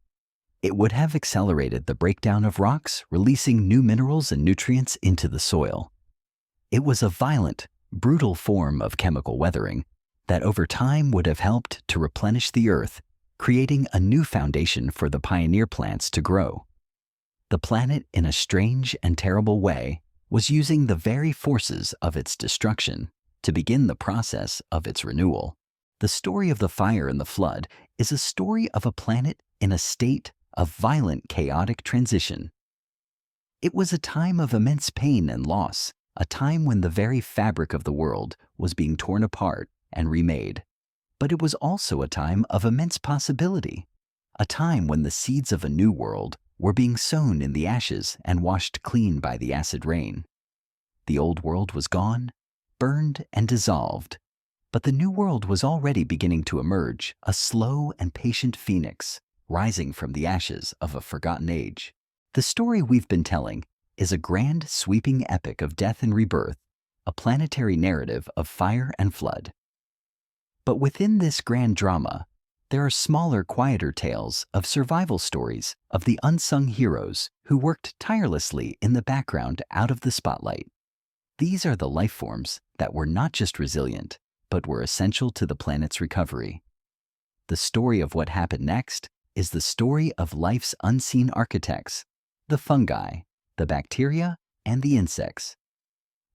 It would have accelerated the breakdown of rocks, releasing new minerals and nutrients into the soil. It was a violent, brutal form of chemical weathering that over time would have helped to replenish the earth, creating a new foundation for the pioneer plants to grow. The planet, in a strange and terrible way, was using the very forces of its destruction to begin the process of its renewal. The story of the fire and the flood is a story of a planet in a state of violent, chaotic transition. It was a time of immense pain and loss, a time when the very fabric of the world was being torn apart and remade. But it was also a time of immense possibility, a time when the seeds of a new world were being sown in the ashes and washed clean by the acid rain. The old world was gone, burned and dissolved, but the new world was already beginning to emerge, a slow and patient phoenix, rising from the ashes of a forgotten age. The story we've been telling is a grand, sweeping epic of death and rebirth, a planetary narrative of fire and flood. But within this grand drama, there are smaller, quieter tales of survival stories of the unsung heroes who worked tirelessly in the background out of the spotlight. These are the life forms that were not just resilient, but were essential to the planet's recovery. The story of what happened next is the story of life's unseen architects, the fungi, the bacteria, and the insects.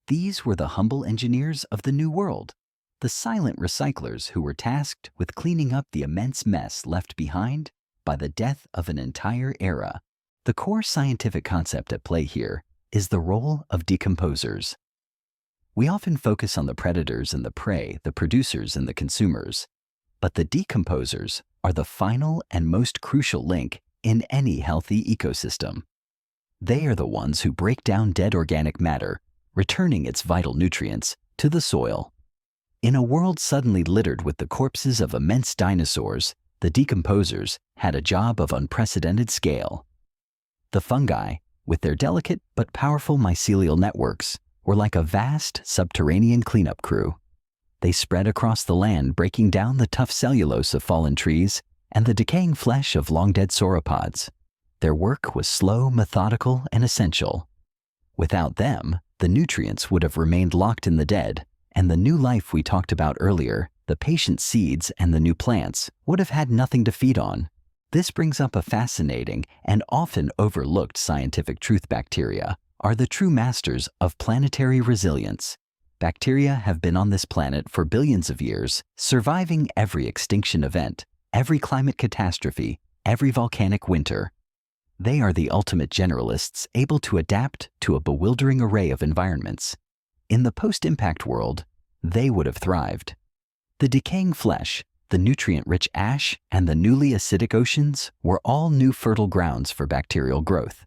These were the humble engineers of the New World, the silent recyclers who were tasked with cleaning up the immense mess left behind by the death of an entire era. The core scientific concept at play here is the role of decomposers. We often focus on the predators and the prey, the producers and the consumers, but the decomposers are the final and most crucial link in any healthy ecosystem. They are the ones who break down dead organic matter, returning its vital nutrients to the soil. In a world suddenly littered with the corpses of immense dinosaurs, the decomposers had a job of unprecedented scale. The fungi, with their delicate but powerful mycelial networks, were like a vast subterranean cleanup crew. They spread across the land, breaking down the tough cellulose of fallen trees and the decaying flesh of long-dead sauropods. Their work was slow, methodical, and essential. Without them, the nutrients would have remained locked in the dead, and the new life we talked about earlier, the patient seeds and the new plants, would have had nothing to feed on. This brings up a fascinating and often overlooked scientific truth. Bacteria are the true masters of planetary resilience. Bacteria have been on this planet for billions of years, surviving every extinction event, every climate catastrophe, every volcanic winter. They are the ultimate generalists, able to adapt to a bewildering array of environments. In the post-impact world, they would have thrived. The decaying flesh, the nutrient-rich ash, and the newly acidic oceans were all new fertile grounds for bacterial growth.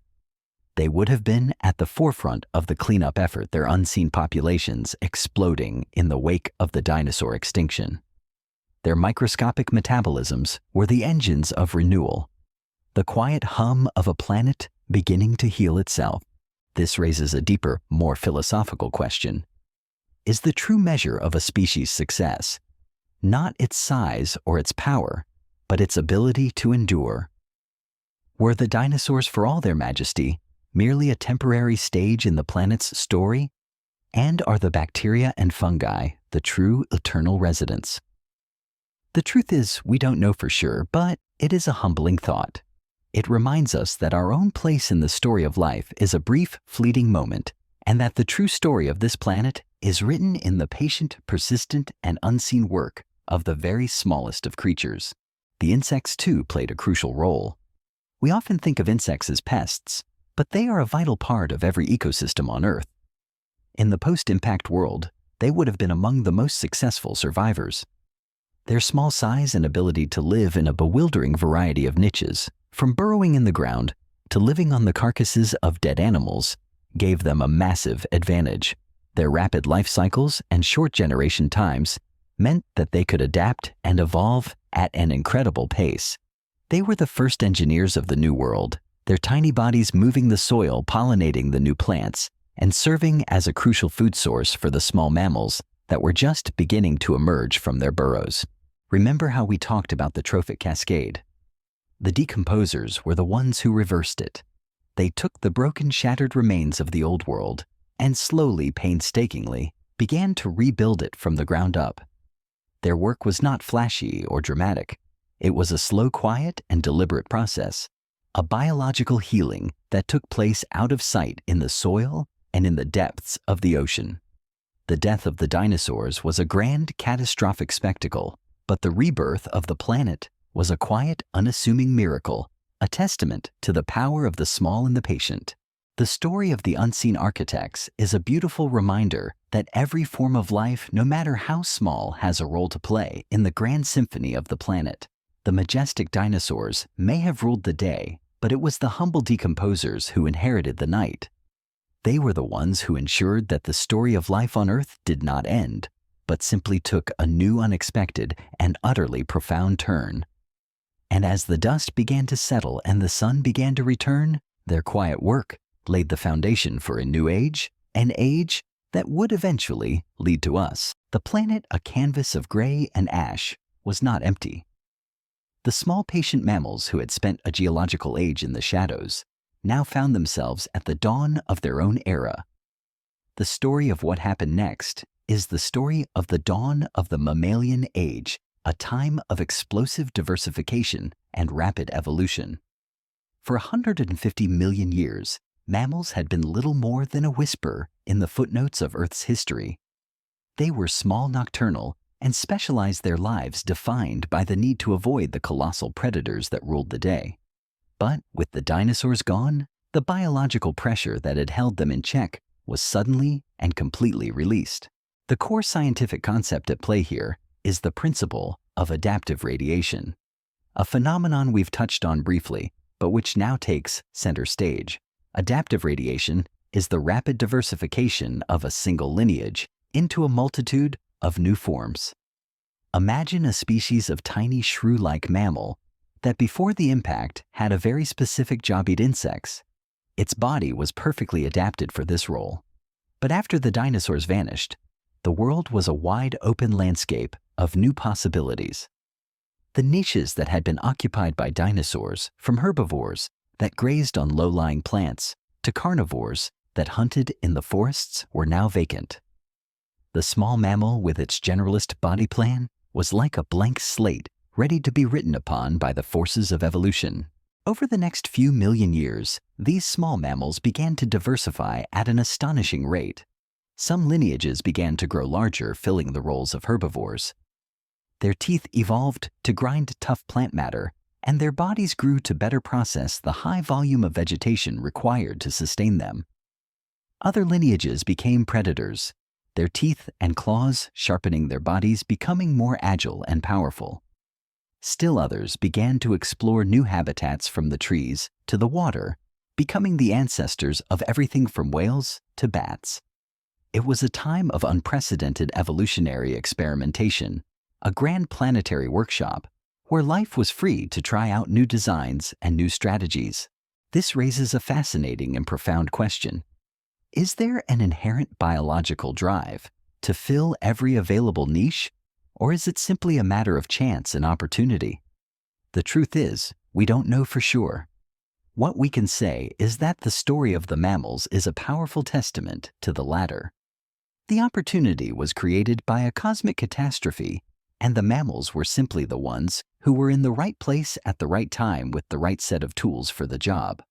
They would have been at the forefront of the cleanup effort, their unseen populations exploding in the wake of the dinosaur extinction. Their microscopic metabolisms were the engines of renewal, the quiet hum of a planet beginning to heal itself. This raises a deeper, more philosophical question. Is the true measure of a species' success not its size or its power, but its ability to endure? Were the dinosaurs, for all their majesty, merely a temporary stage in the planet's story? And are the bacteria and fungi the true eternal residents? The truth is, we don't know for sure, but it is a humbling thought. It reminds us that our own place in the story of life is a brief, fleeting moment, and that the true story of this planet is written in the patient, persistent, and unseen work of the very smallest of creatures. The insects, too, played a crucial role. We often think of insects as pests, but they are a vital part of every ecosystem on Earth. In the post-impact world, they would have been among the most successful survivors. Their small size and ability to live in a bewildering variety of niches, from burrowing in the ground to living on the carcasses of dead animals, gave them a massive advantage. Their rapid life cycles and short generation times meant that they could adapt and evolve at an incredible pace. They were the first engineers of the New World, their tiny bodies moving the soil, pollinating the new plants, and serving as a crucial food source for the small mammals that were just beginning to emerge from their burrows. Remember how we talked about the trophic cascade? The decomposers were the ones who reversed it. They took the broken, shattered remains of the old world and slowly, painstakingly, began to rebuild it from the ground up. Their work was not flashy or dramatic. It was a slow, quiet, and deliberate process, a biological healing that took place out of sight in the soil and in the depths of the ocean. The death of the dinosaurs was a grand, catastrophic spectacle, but the rebirth of the planet was a quiet, unassuming miracle, a testament to the power of the small and the patient. The story of the unseen architects is a beautiful reminder that every form of life, no matter how small, has a role to play in the grand symphony of the planet. The majestic dinosaurs may have ruled the day, but it was the humble decomposers who inherited the night. They were the ones who ensured that the story of life on Earth did not end, but simply took a new, unexpected, and utterly profound turn. And as the dust began to settle and the sun began to return, their quiet work laid the foundation for a new age, an age that would eventually lead to us. The planet, a canvas of gray and ash, was not empty. The small patient mammals who had spent a geological age in the shadows now found themselves at the dawn of their own era. The story of what happened next is the story of the dawn of the mammalian age, a time of explosive diversification and rapid evolution. For 150 million years, mammals had been little more than a whisper in the footnotes of Earth's history. They were small, nocturnal, and specialized their lives defined by the need to avoid the colossal predators that ruled the day. But with the dinosaurs gone, the biological pressure that had held them in check was suddenly and completely released. The core scientific concept at play here is the principle of adaptive radiation, a phenomenon we've touched on briefly, but which now takes center stage. Adaptive radiation is the rapid diversification of a single lineage into a multitude of new forms. Imagine a species of tiny shrew-like mammal that before the impact had a very specific job: eat insects. Its body was perfectly adapted for this role. But after the dinosaurs vanished, the world was a wide open landscape of new possibilities. The niches that had been occupied by dinosaurs, from herbivores that grazed on low-lying plants to carnivores that hunted in the forests, were now vacant. The small mammal with its generalist body plan was like a blank slate ready to be written upon by the forces of evolution. Over the next few million years, these small mammals began to diversify at an astonishing rate. Some lineages began to grow larger, filling the roles of herbivores. Their teeth evolved to grind tough plant matter, and their bodies grew to better process the high volume of vegetation required to sustain them. Other lineages became predators, their teeth and claws sharpening their bodies, becoming more agile and powerful. Still others began to explore new habitats, from the trees to the water, becoming the ancestors of everything from whales to bats. It was a time of unprecedented evolutionary experimentation, a grand planetary workshop where life was free to try out new designs and new strategies. This raises a fascinating and profound question. Is there an inherent biological drive to fill every available niche, or is it simply a matter of chance and opportunity? The truth is, we don't know for sure. What we can say is that the story of the mammals is a powerful testament to the latter. The opportunity was created by a cosmic catastrophe, and the mammals were simply the ones who were in the right place at the right time with the right set of tools for the job.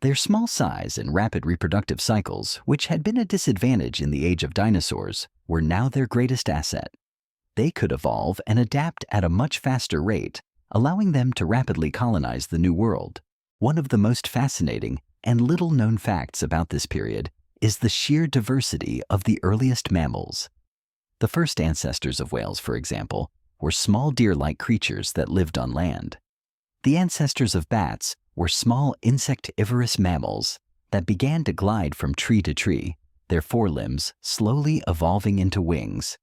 Their small size and rapid reproductive cycles, which had been a disadvantage in the age of dinosaurs, were now their greatest asset. They could evolve and adapt at a much faster rate, allowing them to rapidly colonize the New World. One of the most fascinating and little-known facts about this period is the sheer diversity of the earliest mammals. The first ancestors of whales, for example, were small deer-like creatures that lived on land. The ancestors of bats were small insectivorous mammals that began to glide from tree to tree, their forelimbs slowly evolving into wings.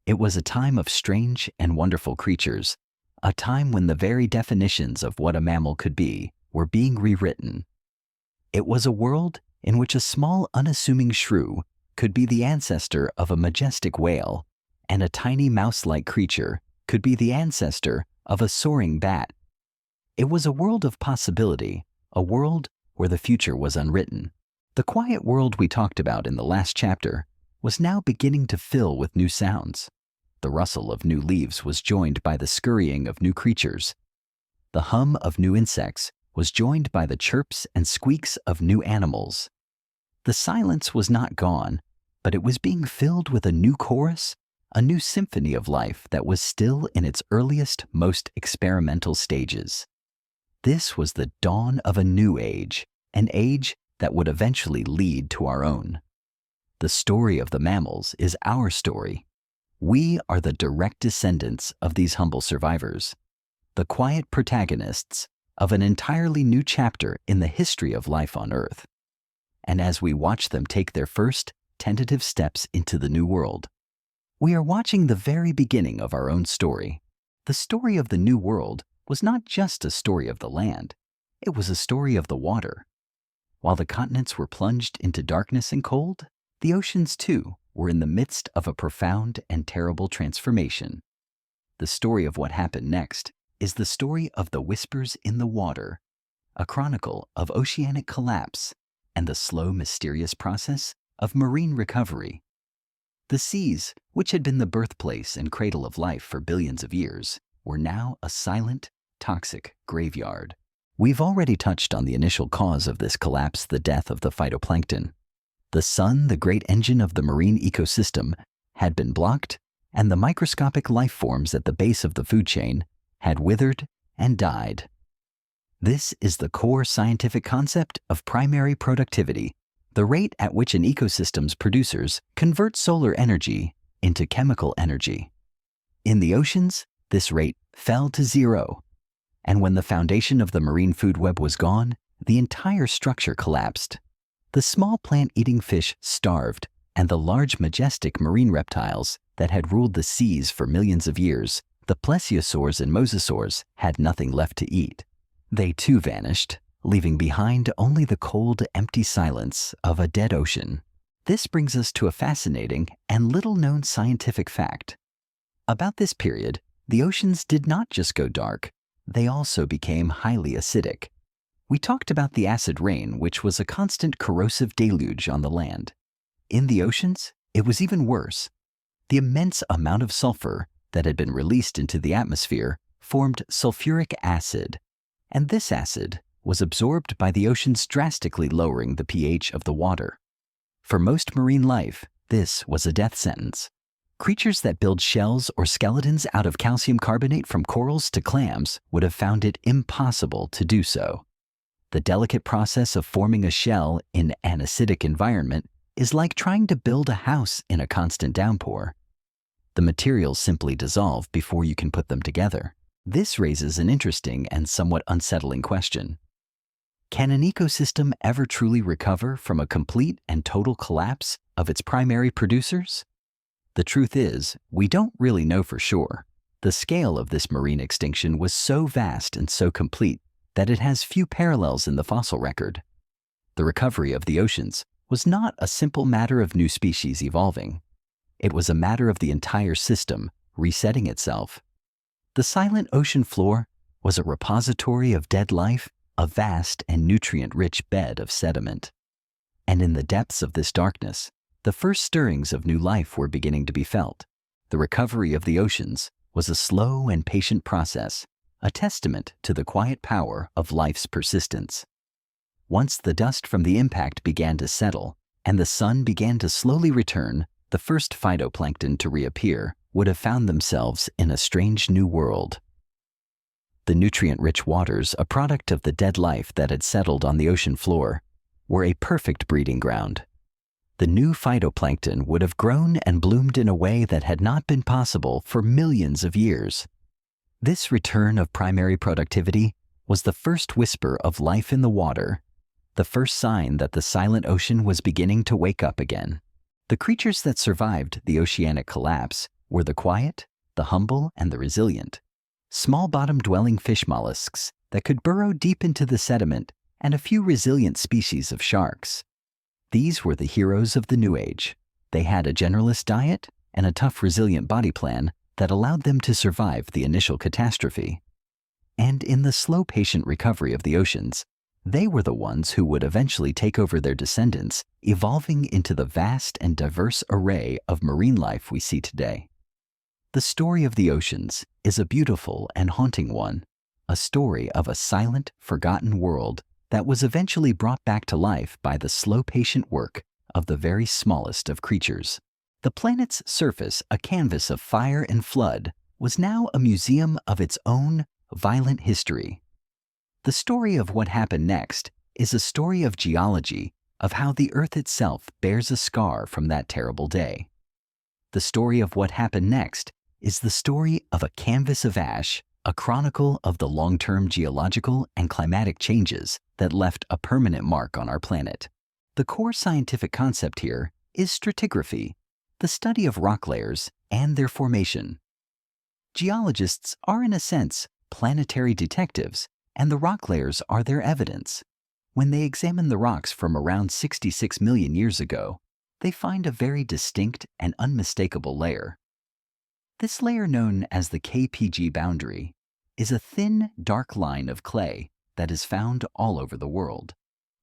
It was a time of strange and wonderful creatures, a time when the very definitions of what a mammal could be were being rewritten. It was a world in which a small, unassuming shrew could be the ancestor of a majestic whale, and a tiny mouse-like creature could be the ancestor of a soaring bat. It was a world of possibility, a world where the future was unwritten. The quiet world we talked about in the last chapter was now beginning to fill with new sounds. The rustle of new leaves was joined by the scurrying of new creatures. The hum of new insects was joined by the chirps and squeaks of new animals. The silence was not gone, but it was being filled with a new chorus, a new symphony of life that was still in its earliest, most experimental stages. This was the dawn of a new age, an age that would eventually lead to our own. The story of the mammals is our story. We are the direct descendants of these humble survivors, the quiet protagonists of an entirely new chapter in the history of life on Earth. And as we watch them take their first tentative steps into the new world, we are watching the very beginning of our own story. The story of the new world was not just a story of the land, it was a story of the water. While the continents were plunged into darkness and cold, the oceans too were in the midst of a profound and terrible transformation. The story of what happened next is the story of the whispers in the water, a chronicle of oceanic collapse and the slow, mysterious process of marine recovery. The seas, which had been the birthplace and cradle of life for billions of years, were now a silent, toxic graveyard. We've already touched on the initial cause of this collapse, the death of the phytoplankton. The sun, the great engine of the marine ecosystem, had been blocked, and the microscopic life forms at the base of the food chain had withered and died. This is the core scientific concept of primary productivity, the rate at which an ecosystem's producers convert solar energy into chemical energy. In the oceans, this rate fell to zero, and when the foundation of the marine food web was gone, the entire structure collapsed. The small plant-eating fish starved, and the large majestic marine reptiles that had ruled the seas for millions of years, the plesiosaurs and mosasaurs, had nothing left to eat. They too vanished, leaving behind only the cold, empty silence of a dead ocean. This brings us to a fascinating and little-known scientific fact. About this period, the oceans did not just go dark, they also became highly acidic. We talked about the acid rain, which was a constant corrosive deluge on the land. In the oceans, it was even worse. The immense amount of sulfur that had been released into the atmosphere formed sulfuric acid, and this acid was absorbed by the oceans, drastically lowering the pH of the water. For most marine life, this was a death sentence. Creatures that build shells or skeletons out of calcium carbonate from corals to clams would have found it impossible to do so. The delicate process of forming a shell in an acidic environment is like trying to build a house in a constant downpour. The materials simply dissolve before you can put them together. This raises an interesting and somewhat unsettling question. Can an ecosystem ever truly recover from a complete and total collapse of its primary producers? The truth is, we don't really know for sure. The scale of this marine extinction was so vast and so complete that it has few parallels in the fossil record. The recovery of the oceans was not a simple matter of new species evolving. It was a matter of the entire system resetting itself. The silent ocean floor was a repository of dead life, a vast and nutrient-rich bed of sediment. And in the depths of this darkness, the first stirrings of new life were beginning to be felt. The recovery of the oceans was a slow and patient process, a testament to the quiet power of life's persistence. Once the dust from the impact began to settle and the sun began to slowly return, the first phytoplankton to reappear would have found themselves in a strange new world. The nutrient-rich waters, a product of the dead life that had settled on the ocean floor, were a perfect breeding ground. The new phytoplankton would have grown and bloomed in a way that had not been possible for millions of years. This return of primary productivity was the first whisper of life in the water, the first sign that the silent ocean was beginning to wake up again. The creatures that survived the oceanic collapse were the quiet, the humble, and the resilient. Small bottom-dwelling fish mollusks that could burrow deep into the sediment, and a few resilient species of sharks. These were the heroes of the New Age. They had a generalist diet and a tough, resilient body plan that allowed them to survive the initial catastrophe. And in the slow, patient recovery of the oceans, they were the ones who would eventually take over their descendants, evolving into the vast and diverse array of marine life we see today. The story of the oceans is a beautiful and haunting one, a story of a silent, forgotten world that was eventually brought back to life by the slow, patient work of the very smallest of creatures. The planet's surface, a canvas of fire and flood, was now a museum of its own violent history. The story of what happened next is a story of geology, of how the Earth itself bears a scar from that terrible day. The story of what happened next is the story of a canvas of ash, a chronicle of the long-term geological and climatic changes that left a permanent mark on our planet. The core scientific concept here is stratigraphy, the study of rock layers and their formation. Geologists are, in a sense, planetary detectives, and the rock layers are their evidence. When they examine the rocks from around 66 million years ago, they find a very distinct and unmistakable layer. This layer, known as the KPG boundary, is a thin, dark line of clay that is found all over the world.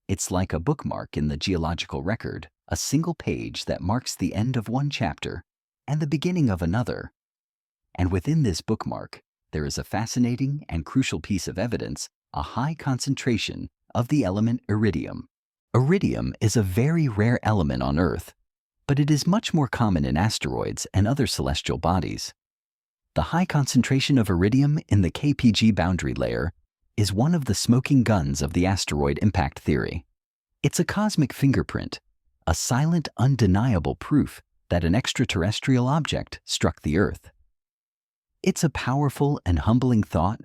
It's like a bookmark in the geological record, a single page that marks the end of one chapter and the beginning of another. And within this bookmark, there is a fascinating and crucial piece of evidence, a high concentration of the element iridium. Iridium is a very rare element on Earth, but it is much more common in asteroids and other celestial bodies. The high concentration of iridium in the KPG boundary layer is one of the smoking guns of the asteroid impact theory. It's a cosmic fingerprint, a silent, undeniable proof that an extraterrestrial object struck the Earth. It's a powerful and humbling thought.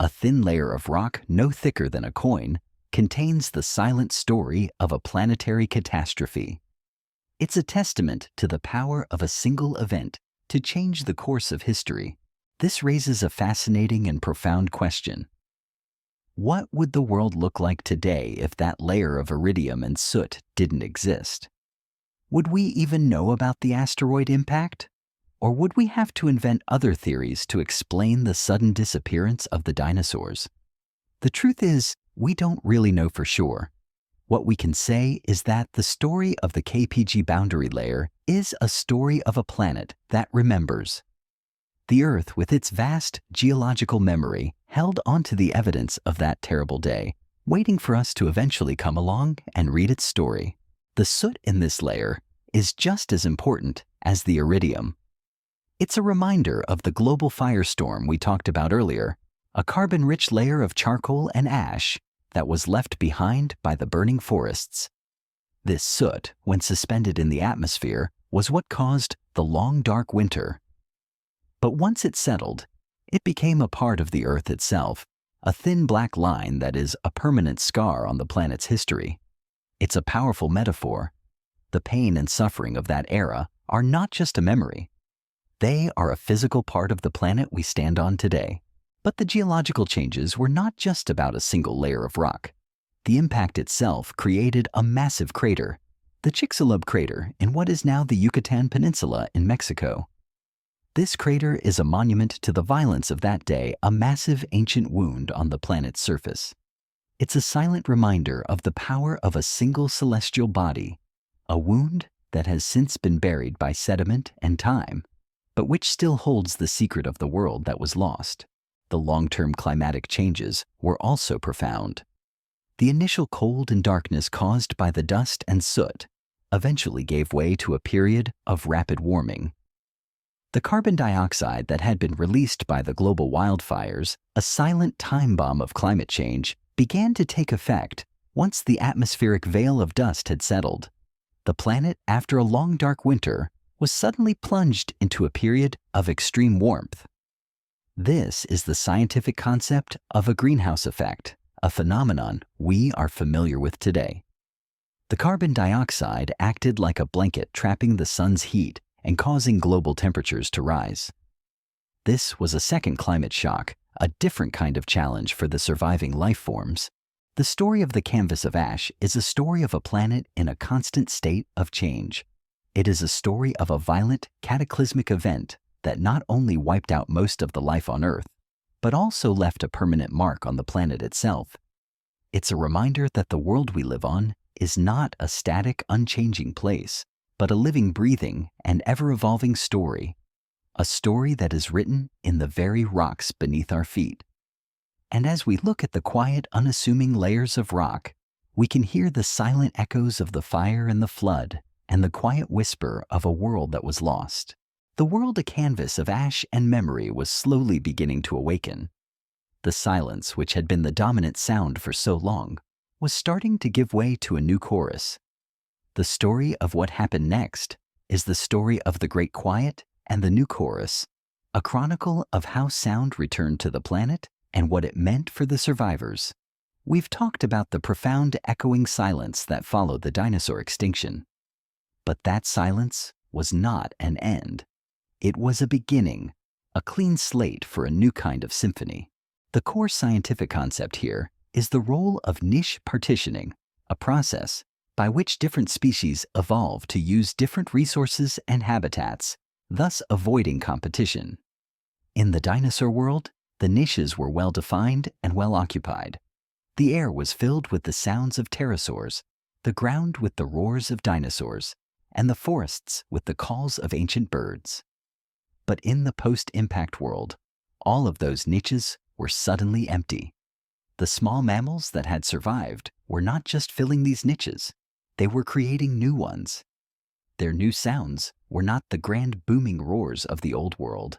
A thin layer of rock no thicker than a coin contains the silent story of a planetary catastrophe. It's a testament to the power of a single event to change the course of history. This raises a fascinating and profound question. What would the world look like today if that layer of iridium and soot didn't exist? Would we even know about the asteroid impact? Or would we have to invent other theories to explain the sudden disappearance of the dinosaurs? The truth is, we don't really know for sure. What we can say is that the story of the KPG boundary layer is a story of a planet that remembers. The Earth, with its vast geological memory, held onto the evidence of that terrible day, waiting for us to eventually come along and read its story. The soot in this layer is just as important as the iridium. It's a reminder of the global firestorm we talked about earlier, a carbon-rich layer of charcoal and ash that was left behind by the burning forests. This soot, when suspended in the atmosphere, was what caused the long dark winter. But once it settled, it became a part of the Earth itself, a thin black line that is a permanent scar on the planet's history. It's a powerful metaphor. The pain and suffering of that era are not just a memory. They are a physical part of the planet we stand on today. But the geological changes were not just about a single layer of rock. The impact itself created a massive crater, the Chicxulub crater in what is now the Yucatan Peninsula in Mexico. This crater is a monument to the violence of that day, a massive ancient wound on the planet's surface. It's a silent reminder of the power of a single celestial body, a wound that has since been buried by sediment and time, but which still holds the secret of the world that was lost. The long-term climatic changes were also profound. The initial cold and darkness caused by the dust and soot eventually gave way to a period of rapid warming. The carbon dioxide that had been released by the global wildfires, a silent time bomb of climate change, began to take effect once the atmospheric veil of dust had settled. The planet, after a long dark winter, was suddenly plunged into a period of extreme warmth. This is the scientific concept of a greenhouse effect, a phenomenon we are familiar with today. The carbon dioxide acted like a blanket trapping the sun's heat and causing global temperatures to rise. This was a second climate shock, a different kind of challenge for the surviving life forms. The story of the canvas of ash is a story of a planet in a constant state of change. It is a story of a violent, cataclysmic event that not only wiped out most of the life on Earth, but also left a permanent mark on the planet itself. It's a reminder that the world we live on is not a static, unchanging place, but a living, breathing, and ever-evolving story, a story that is written in the very rocks beneath our feet. And as we look at the quiet, unassuming layers of rock, we can hear the silent echoes of the fire and the flood, and the quiet whisper of a world that was lost. The world, a canvas of ash and memory, was slowly beginning to awaken. The silence, which had been the dominant sound for so long, was starting to give way to a new chorus. The story of what happened next is the story of the Great Quiet and the new chorus, a chronicle of how sound returned to the planet and what it meant for the survivors. We've talked about the profound echoing silence that followed the dinosaur extinction. But that silence was not an end. It was a beginning, a clean slate for a new kind of symphony. The core scientific concept here is the role of niche partitioning, a process by which different species evolve to use different resources and habitats, thus avoiding competition. In the dinosaur world, the niches were well-defined and well-occupied. The air was filled with the sounds of pterosaurs, the ground with the roars of dinosaurs, and the forests with the calls of ancient birds. But in the post-impact world, all of those niches were suddenly empty. The small mammals that had survived were not just filling these niches, they were creating new ones. Their new sounds were not the grand booming roars of the old world.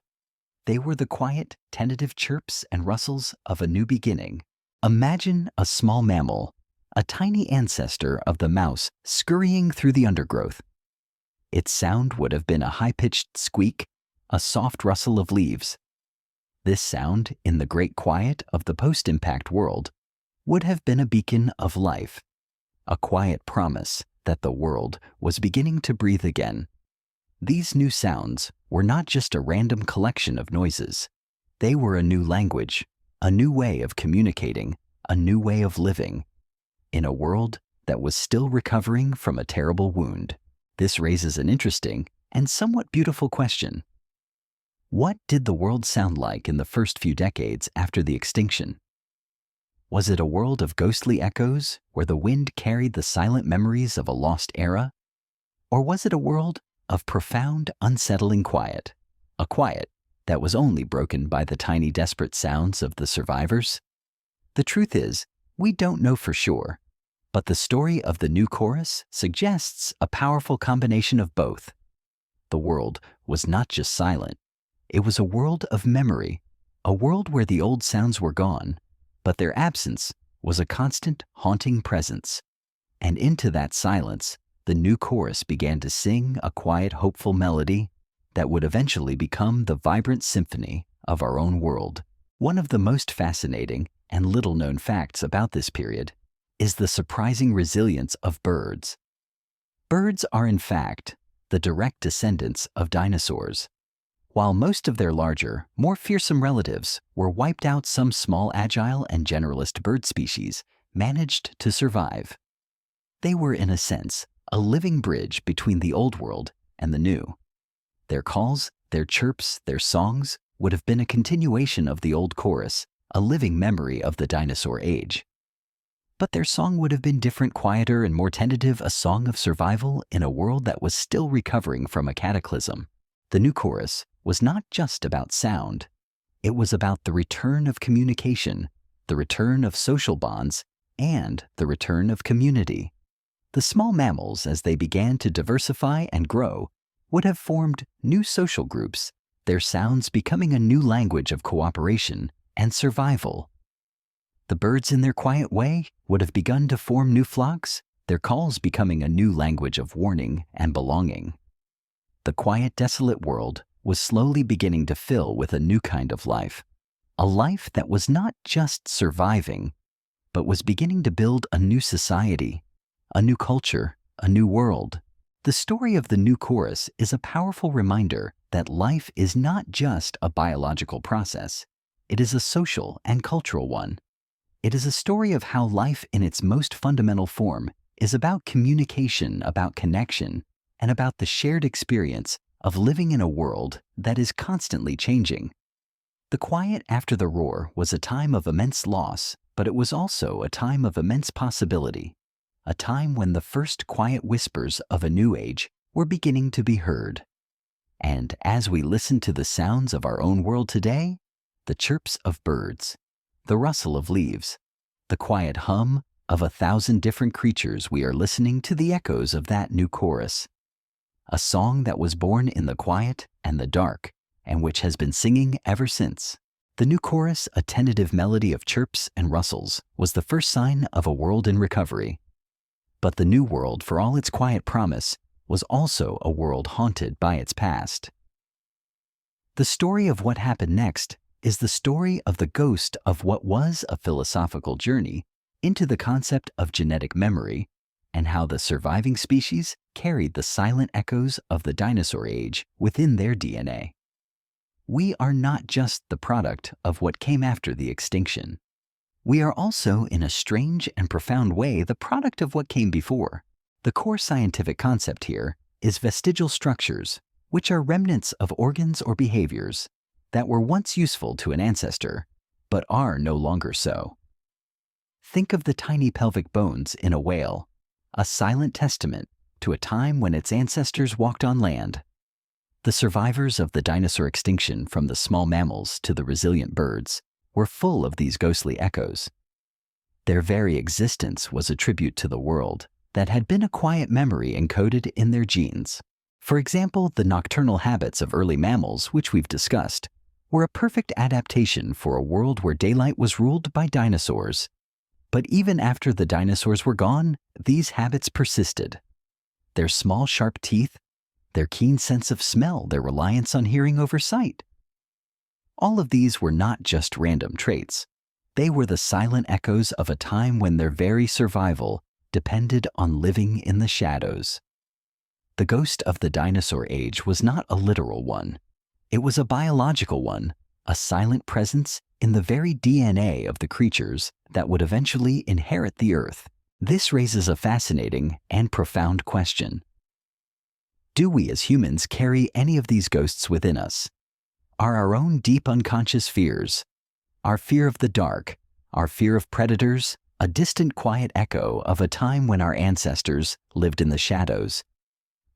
They were the quiet, tentative chirps and rustles of a new beginning. Imagine a small mammal, a tiny ancestor of the mouse, scurrying through the undergrowth. Its sound would have been a high-pitched squeak, a soft rustle of leaves. This sound, in the great quiet of the post-impact world, would have been a beacon of life, a quiet promise that the world was beginning to breathe again. These new sounds were not just a random collection of noises. They were a new language, a new way of communicating, a new way of living, in a world that was still recovering from a terrible wound. This raises an interesting and somewhat beautiful question. What did the world sound like in the first few decades after the extinction? Was it a world of ghostly echoes where the wind carried the silent memories of a lost era? Or was it a world of profound, unsettling quiet, a quiet that was only broken by the tiny, desperate sounds of the survivors? The truth is, we don't know for sure, but the story of the new chorus suggests a powerful combination of both. The world was not just silent, it was a world of memory, a world where the old sounds were gone, but their absence was a constant, haunting presence. And into that silence, the new chorus began to sing a quiet, hopeful melody that would eventually become the vibrant symphony of our own world. One of the most fascinating and little-known facts about this period is the surprising resilience of birds. Birds are, in fact, the direct descendants of dinosaurs. While most of their larger, more fearsome relatives were wiped out, some small, agile, and generalist bird species managed to survive. They were, in a sense, a living bridge between the old world and the new. Their calls, their chirps, their songs would have been a continuation of the old chorus, a living memory of the dinosaur age. But their song would have been different, quieter, and more tentative, a song of survival in a world that was still recovering from a cataclysm. The new chorus was not just about sound. It was about the return of communication, the return of social bonds, and the return of community. The small mammals, as they began to diversify and grow, would have formed new social groups, their sounds becoming a new language of cooperation and survival. The birds, in their quiet way, would have begun to form new flocks, their calls becoming a new language of warning and belonging. The quiet, desolate world was slowly beginning to fill with a new kind of life, a life that was not just surviving, but was beginning to build a new society, a new culture, a new world. The story of the new chorus is a powerful reminder that life is not just a biological process. It is a social and cultural one. It is a story of how life in its most fundamental form is about communication, about connection, and about the shared experience of living in a world that is constantly changing. The quiet after the roar was a time of immense loss, but it was also a time of immense possibility, a time when the first quiet whispers of a new age were beginning to be heard. And as we listen to the sounds of our own world today, the chirps of birds, the rustle of leaves, the quiet hum of 1,000 different creatures, we are listening to the echoes of that new chorus, a song that was born in the quiet and the dark, and which has been singing ever since. The new chorus, a tentative melody of chirps and rustles, was the first sign of a world in recovery. But the new world, for all its quiet promise, was also a world haunted by its past. The story of what happened next is the story of the ghost of what was a philosophical journey into the concept of genetic memory, and how the surviving species carried the silent echoes of the dinosaur age within their DNA. We are not just the product of what came after the extinction. We are also, in a strange and profound way, the product of what came before. The core scientific concept here is vestigial structures, which are remnants of organs or behaviors that were once useful to an ancestor, but are no longer so. Think of the tiny pelvic bones in a whale, a silent testament to a time when its ancestors walked on land. The survivors of the dinosaur extinction, from the small mammals to the resilient birds, were full of these ghostly echoes. Their very existence was a tribute to the world that had been a quiet memory encoded in their genes. For example, the nocturnal habits of early mammals, which we've discussed, were a perfect adaptation for a world where daylight was ruled by dinosaurs. But even after the dinosaurs were gone, these habits persisted. Their small, sharp teeth, their keen sense of smell, their reliance on hearing over sight. All of these were not just random traits. They were the silent echoes of a time when their very survival depended on living in the shadows. The ghost of the dinosaur age was not a literal one. It was a biological one, a silent presence in the very DNA of the creatures that would eventually inherit the Earth. This raises a fascinating and profound question. Do we as humans carry any of these ghosts within us? Are our own deep unconscious fears, our fear of the dark, our fear of predators, a distant quiet echo of a time when our ancestors lived in the shadows?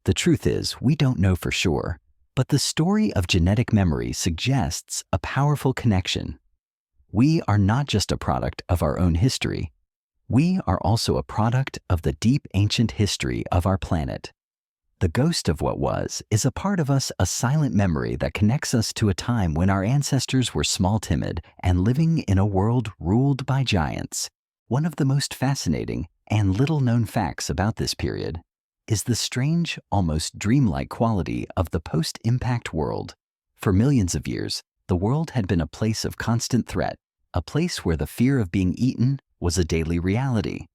The truth is, we don't know for sure, but the story of genetic memory suggests a powerful connection. We are not just a product of our own history. We are also a product of the deep ancient history of our planet. The ghost of what was is a part of us, a silent memory that connects us to a time when our ancestors were small, timid, and living in a world ruled by giants. One of the most fascinating and little-known facts about this period is the strange, almost dreamlike quality of the post-impact world. For millions of years, the world had been a place of constant threat, a place where the fear of being eaten was a daily reality.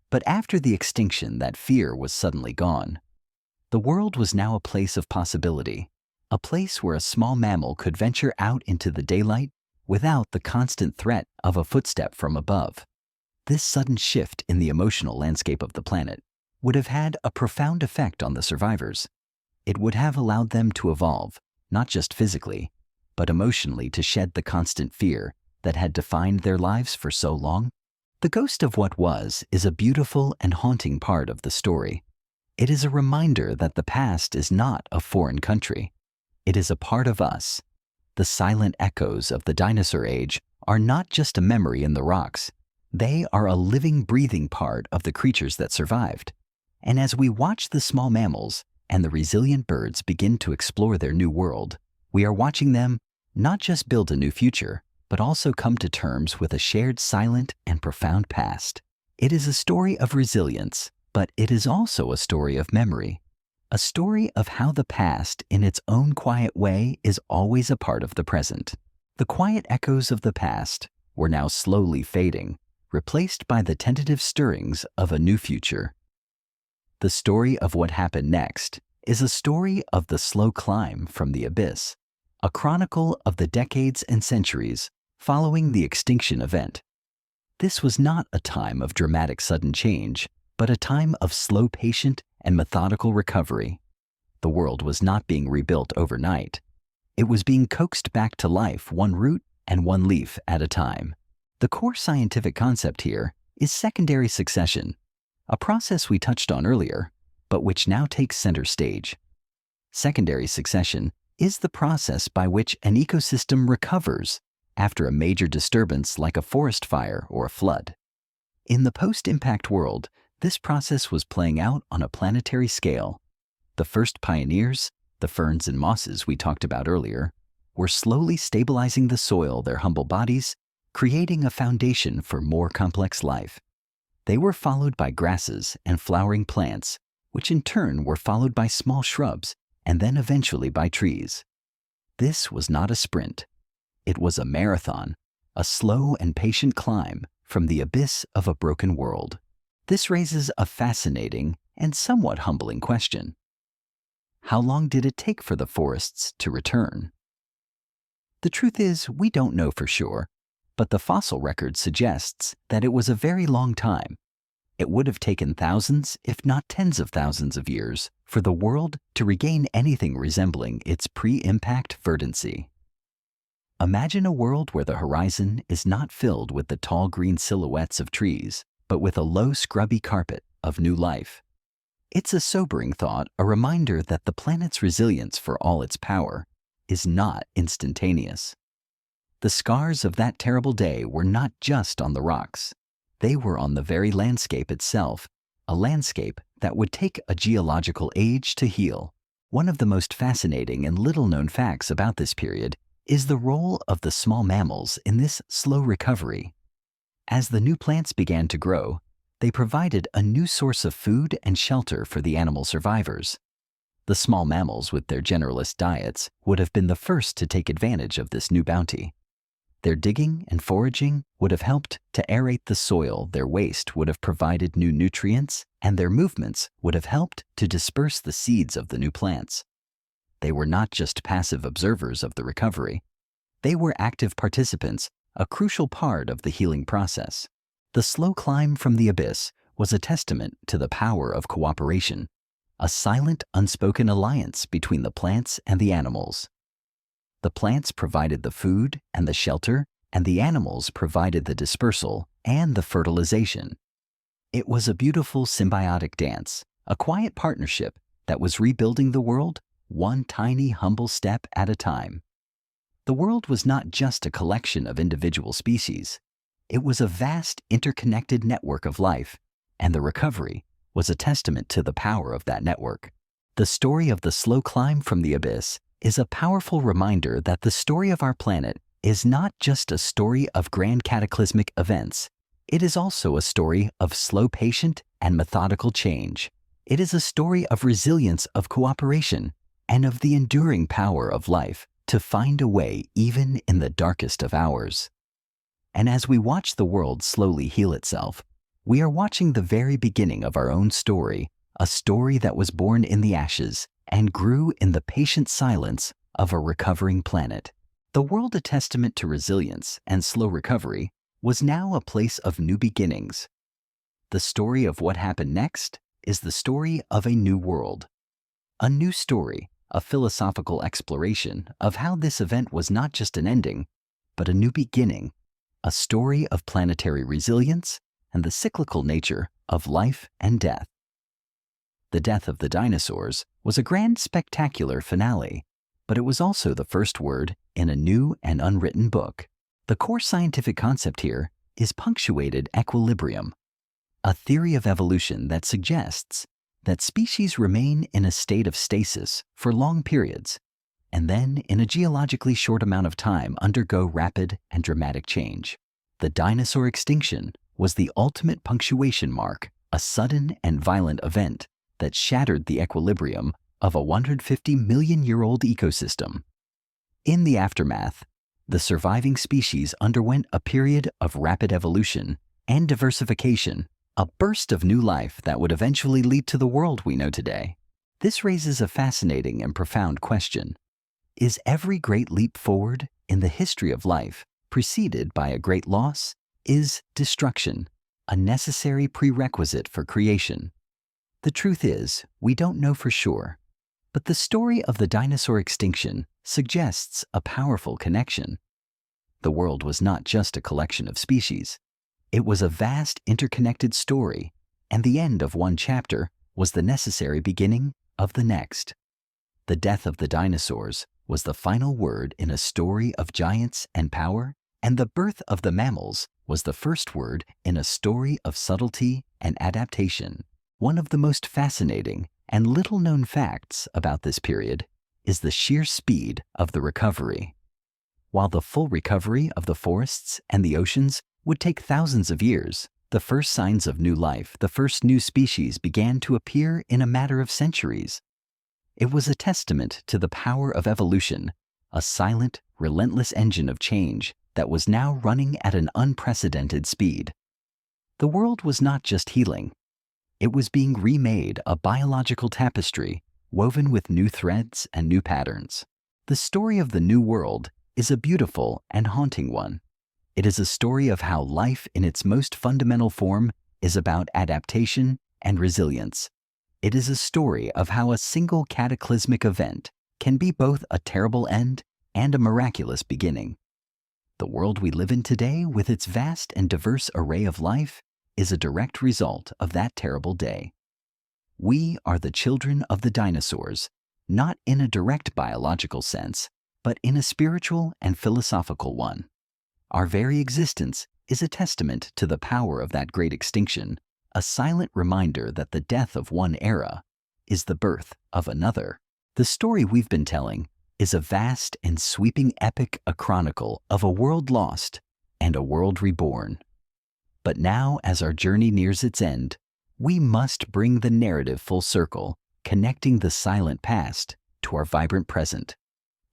But after the extinction, that fear was suddenly gone. The world was now a place of possibility, a place where a small mammal could venture out into the daylight without the constant threat of a footstep from above. This sudden shift in the emotional landscape of the planet would have had a profound effect on the survivors. It would have allowed them to evolve, not just physically, but emotionally, to shed the constant fear that had defined their lives for so long. The ghost of what was is a beautiful and haunting part of the story. It is a reminder that the past is not a foreign country. It is a part of us. The silent echoes of the dinosaur age are not just a memory in the rocks. They are a living, breathing part of the creatures that survived. And as we watch the small mammals and the resilient birds begin to explore their new world, we are watching them not just build a new future, but also come to terms with a shared, silent, and profound past. It is a story of resilience, but it is also a story of memory, a story of how the past, in its own quiet way, is always a part of the present. The quiet echoes of the past were now slowly fading, replaced by the tentative stirrings of a new future. The story of what happened next is a story of the slow climb from the abyss, a chronicle of the decades and centuries following the extinction event. This was not a time of dramatic sudden change, but a time of slow, patient, and methodical recovery. The world was not being rebuilt overnight. It was being coaxed back to life, one root and one leaf at a time. The core scientific concept here is secondary succession, a process we touched on earlier, but which now takes center stage. Secondary succession is the process by which an ecosystem recovers after a major disturbance like a forest fire or a flood. In the post-impact world, this process was playing out on a planetary scale. The first pioneers, the ferns and mosses we talked about earlier, were slowly stabilizing the soil, their humble bodies, creating a foundation for more complex life. They were followed by grasses and flowering plants, which in turn were followed by small shrubs and then eventually by trees. This was not a sprint. It was a marathon, a slow and patient climb from the abyss of a broken world. This raises a fascinating and somewhat humbling question. How long did it take for the forests to return? The truth is, we don't know for sure, but the fossil record suggests that it was a very long time. It would have taken thousands, if not tens of thousands of years, for the world to regain anything resembling its pre-impact verdancy. Imagine a world where the horizon is not filled with the tall green silhouettes of trees, but with a low, scrubby carpet of new life. It's a sobering thought, a reminder that the planet's resilience, for all its power, is not instantaneous. The scars of that terrible day were not just on the rocks. They were on the very landscape itself, a landscape that would take a geological age to heal. One of the most fascinating and little-known facts about this period is the role of the small mammals in this slow recovery. As the new plants began to grow, they provided a new source of food and shelter for the animal survivors. The small mammals with their generalist diets would have been the first to take advantage of this new bounty. Their digging and foraging would have helped to aerate the soil, their waste would have provided new nutrients, and their movements would have helped to disperse the seeds of the new plants. They were not just passive observers of the recovery. They were active participants, a crucial part of the healing process. The slow climb from the abyss was a testament to the power of cooperation, a silent, unspoken alliance between the plants and the animals. The plants provided the food and the shelter, and the animals provided the dispersal and the fertilization. It was a beautiful symbiotic dance, a quiet partnership that was rebuilding the world one tiny, humble step at a time. The world was not just a collection of individual species. It was a vast, interconnected network of life, and the recovery was a testament to the power of that network. The story of the slow climb from the abyss is a powerful reminder that the story of our planet is not just a story of grand cataclysmic events. It is also a story of slow, patient, and methodical change. It is a story of resilience, of cooperation, and of the enduring power of life to find a way even in the darkest of hours. And as we watch the world slowly heal itself, we are watching the very beginning of our own story, a story that was born in the ashes and grew in the patient silence of a recovering planet. The world, a testament to resilience and slow recovery, was now a place of new beginnings. The story of what happened next is the story of a new world. A new story, a philosophical exploration of how this event was not just an ending, but a new beginning, a story of planetary resilience and the cyclical nature of life and death. The death of the dinosaurs was a grand, spectacular finale, but it was also the first word in a new and unwritten book. The core scientific concept here is punctuated equilibrium, a theory of evolution that suggests that species remain in a state of stasis for long periods, and then in a geologically short amount of time undergo rapid and dramatic change. The dinosaur extinction was the ultimate punctuation mark, a sudden and violent event that shattered the equilibrium of a 150-million-year-old ecosystem. In the aftermath, the surviving species underwent a period of rapid evolution and diversification, a burst of new life that would eventually lead to the world we know today. This raises a fascinating and profound question. Is every great leap forward in the history of life preceded by a great loss? Is destruction a necessary prerequisite for creation? The truth is, we don't know for sure, but the story of the dinosaur extinction suggests a powerful connection. The world was not just a collection of species. It was a vast, interconnected story, and the end of one chapter was the necessary beginning of the next. The death of the dinosaurs was the final word in a story of giants and power, and the birth of the mammals was the first word in a story of subtlety and adaptation. One of the most fascinating and little-known facts about this period is the sheer speed of the recovery. While the full recovery of the forests and the oceans would take thousands of years, the first signs of new life, the first new species began to appear in a matter of centuries. It was a testament to the power of evolution, a silent, relentless engine of change that was now running at an unprecedented speed. The world was not just healing. It was being remade, a biological tapestry woven with new threads and new patterns. The story of the new world is a beautiful and haunting one. It is a story of how life in its most fundamental form is about adaptation and resilience. It is a story of how a single cataclysmic event can be both a terrible end and a miraculous beginning. The world we live in today, with its vast and diverse array of life, is a direct result of that terrible day. We are the children of the dinosaurs, not in a direct biological sense, but in a spiritual and philosophical one. Our very existence is a testament to the power of that great extinction, a silent reminder that the death of one era is the birth of another. The story we've been telling is a vast and sweeping epic, a chronicle of a world lost and a world reborn. But now, as our journey nears its end, we must bring the narrative full circle, connecting the silent past to our vibrant present.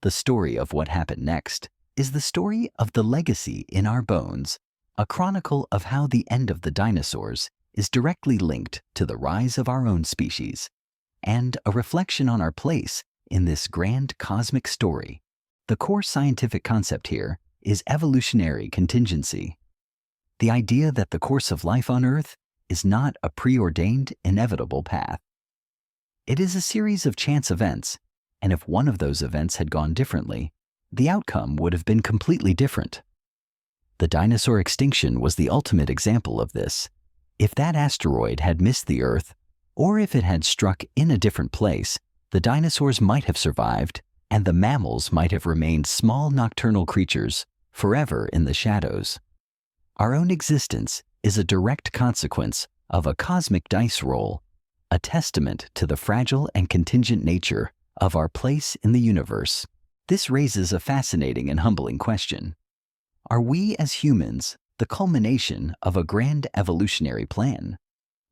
The story of what happened next is the story of the legacy in our bones, a chronicle of how the end of the dinosaurs is directly linked to the rise of our own species, and a reflection on our place in this grand cosmic story. The core scientific concept here is evolutionary contingency. The idea that the course of life on Earth is not a preordained, inevitable path. It is a series of chance events, and if one of those events had gone differently, the outcome would have been completely different. The dinosaur extinction was the ultimate example of this. If that asteroid had missed the Earth, or if it had struck in a different place, the dinosaurs might have survived, and the mammals might have remained small nocturnal creatures forever in the shadows. Our own existence is a direct consequence of a cosmic dice roll, a testament to the fragile and contingent nature of our place in the universe. This raises a fascinating and humbling question. Are we as humans the culmination of a grand evolutionary plan?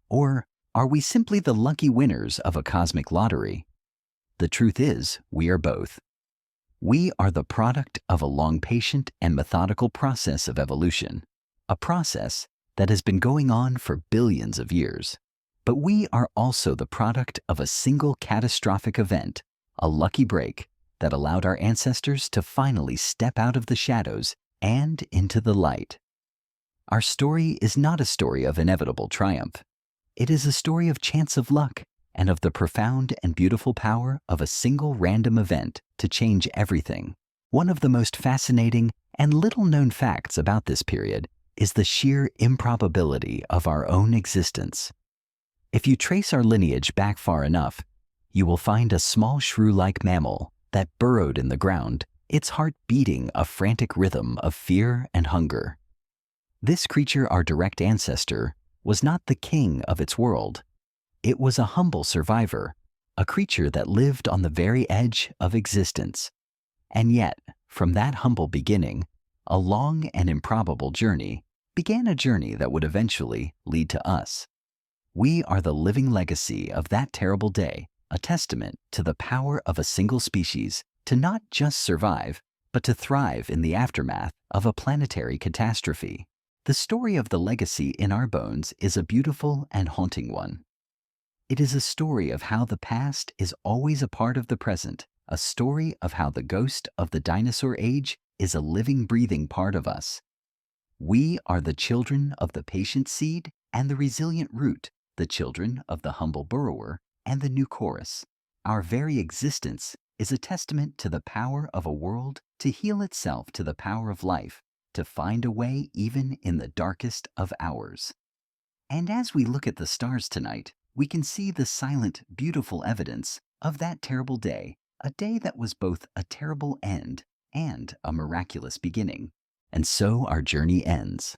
Or are we simply the lucky winners of a cosmic lottery? The truth is, we are both. We are the product of a long, patient, and methodical process of evolution, a process that has been going on for billions of years. But we are also the product of a single catastrophic event, a lucky break that allowed our ancestors to finally step out of the shadows and into the light. Our story is not a story of inevitable triumph. It is a story of chance of luck and of the profound and beautiful power of a single random event to change everything. One of the most fascinating and little-known facts about this period is the sheer improbability of our own existence. If you trace our lineage back far enough, you will find a small shrew-like mammal that burrowed in the ground, its heart beating a frantic rhythm of fear and hunger. This creature, our direct ancestor, was not the king of its world. It was a humble survivor, a creature that lived on the very edge of existence. And yet, from that humble beginning, a long and improbable journey began, a journey that would eventually lead to us. We are the living legacy of that terrible day, a testament to the power of a single species to not just survive, but to thrive in the aftermath of a planetary catastrophe. The story of the legacy in our bones is a beautiful and haunting one. It is a story of how the past is always a part of the present, a story of how the ghost of the dinosaur age is a living, breathing part of us. We are the children of the patient seed and the resilient root, the children of the humble burrower and the new chorus. Our very existence is a testament to the power of a world to heal itself, to the power of life, to find a way even in the darkest of hours. And as we look at the stars tonight, we can see the silent, beautiful evidence of that terrible day, a day that was both a terrible end and a miraculous beginning. And so our journey ends.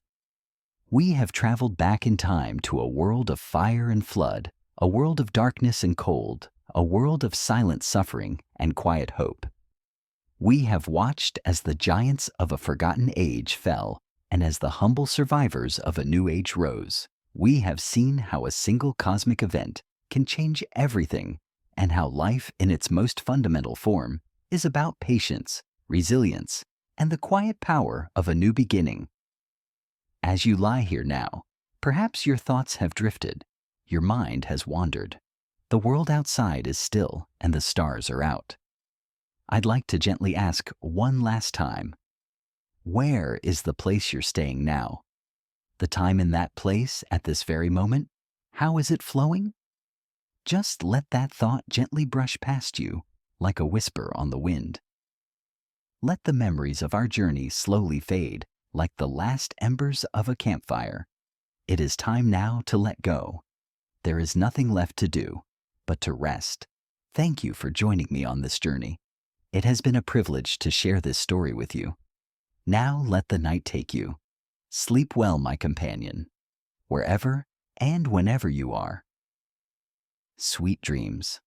We have traveled back in time to a world of fire and flood, a world of darkness and cold, a world of silent suffering and quiet hope. We have watched as the giants of a forgotten age fell, and as the humble survivors of a new age rose. We have seen how a single cosmic event can change everything, and how life in its most fundamental form is about patience, resilience, and the quiet power of a new beginning. As you lie here now, perhaps your thoughts have drifted, your mind has wandered. The world outside is still and the stars are out. I'd like to gently ask one last time, where is the place you're staying now? The time in that place at this very moment, how is it flowing? Just let that thought gently brush past you like a whisper on the wind. Let the memories of our journey slowly fade like the last embers of a campfire. It is time now to let go. There is nothing left to do but to rest. Thank you for joining me on this journey. It has been a privilege to share this story with you. Now let the night take you. Sleep well, my companion, wherever and whenever you are. Sweet dreams.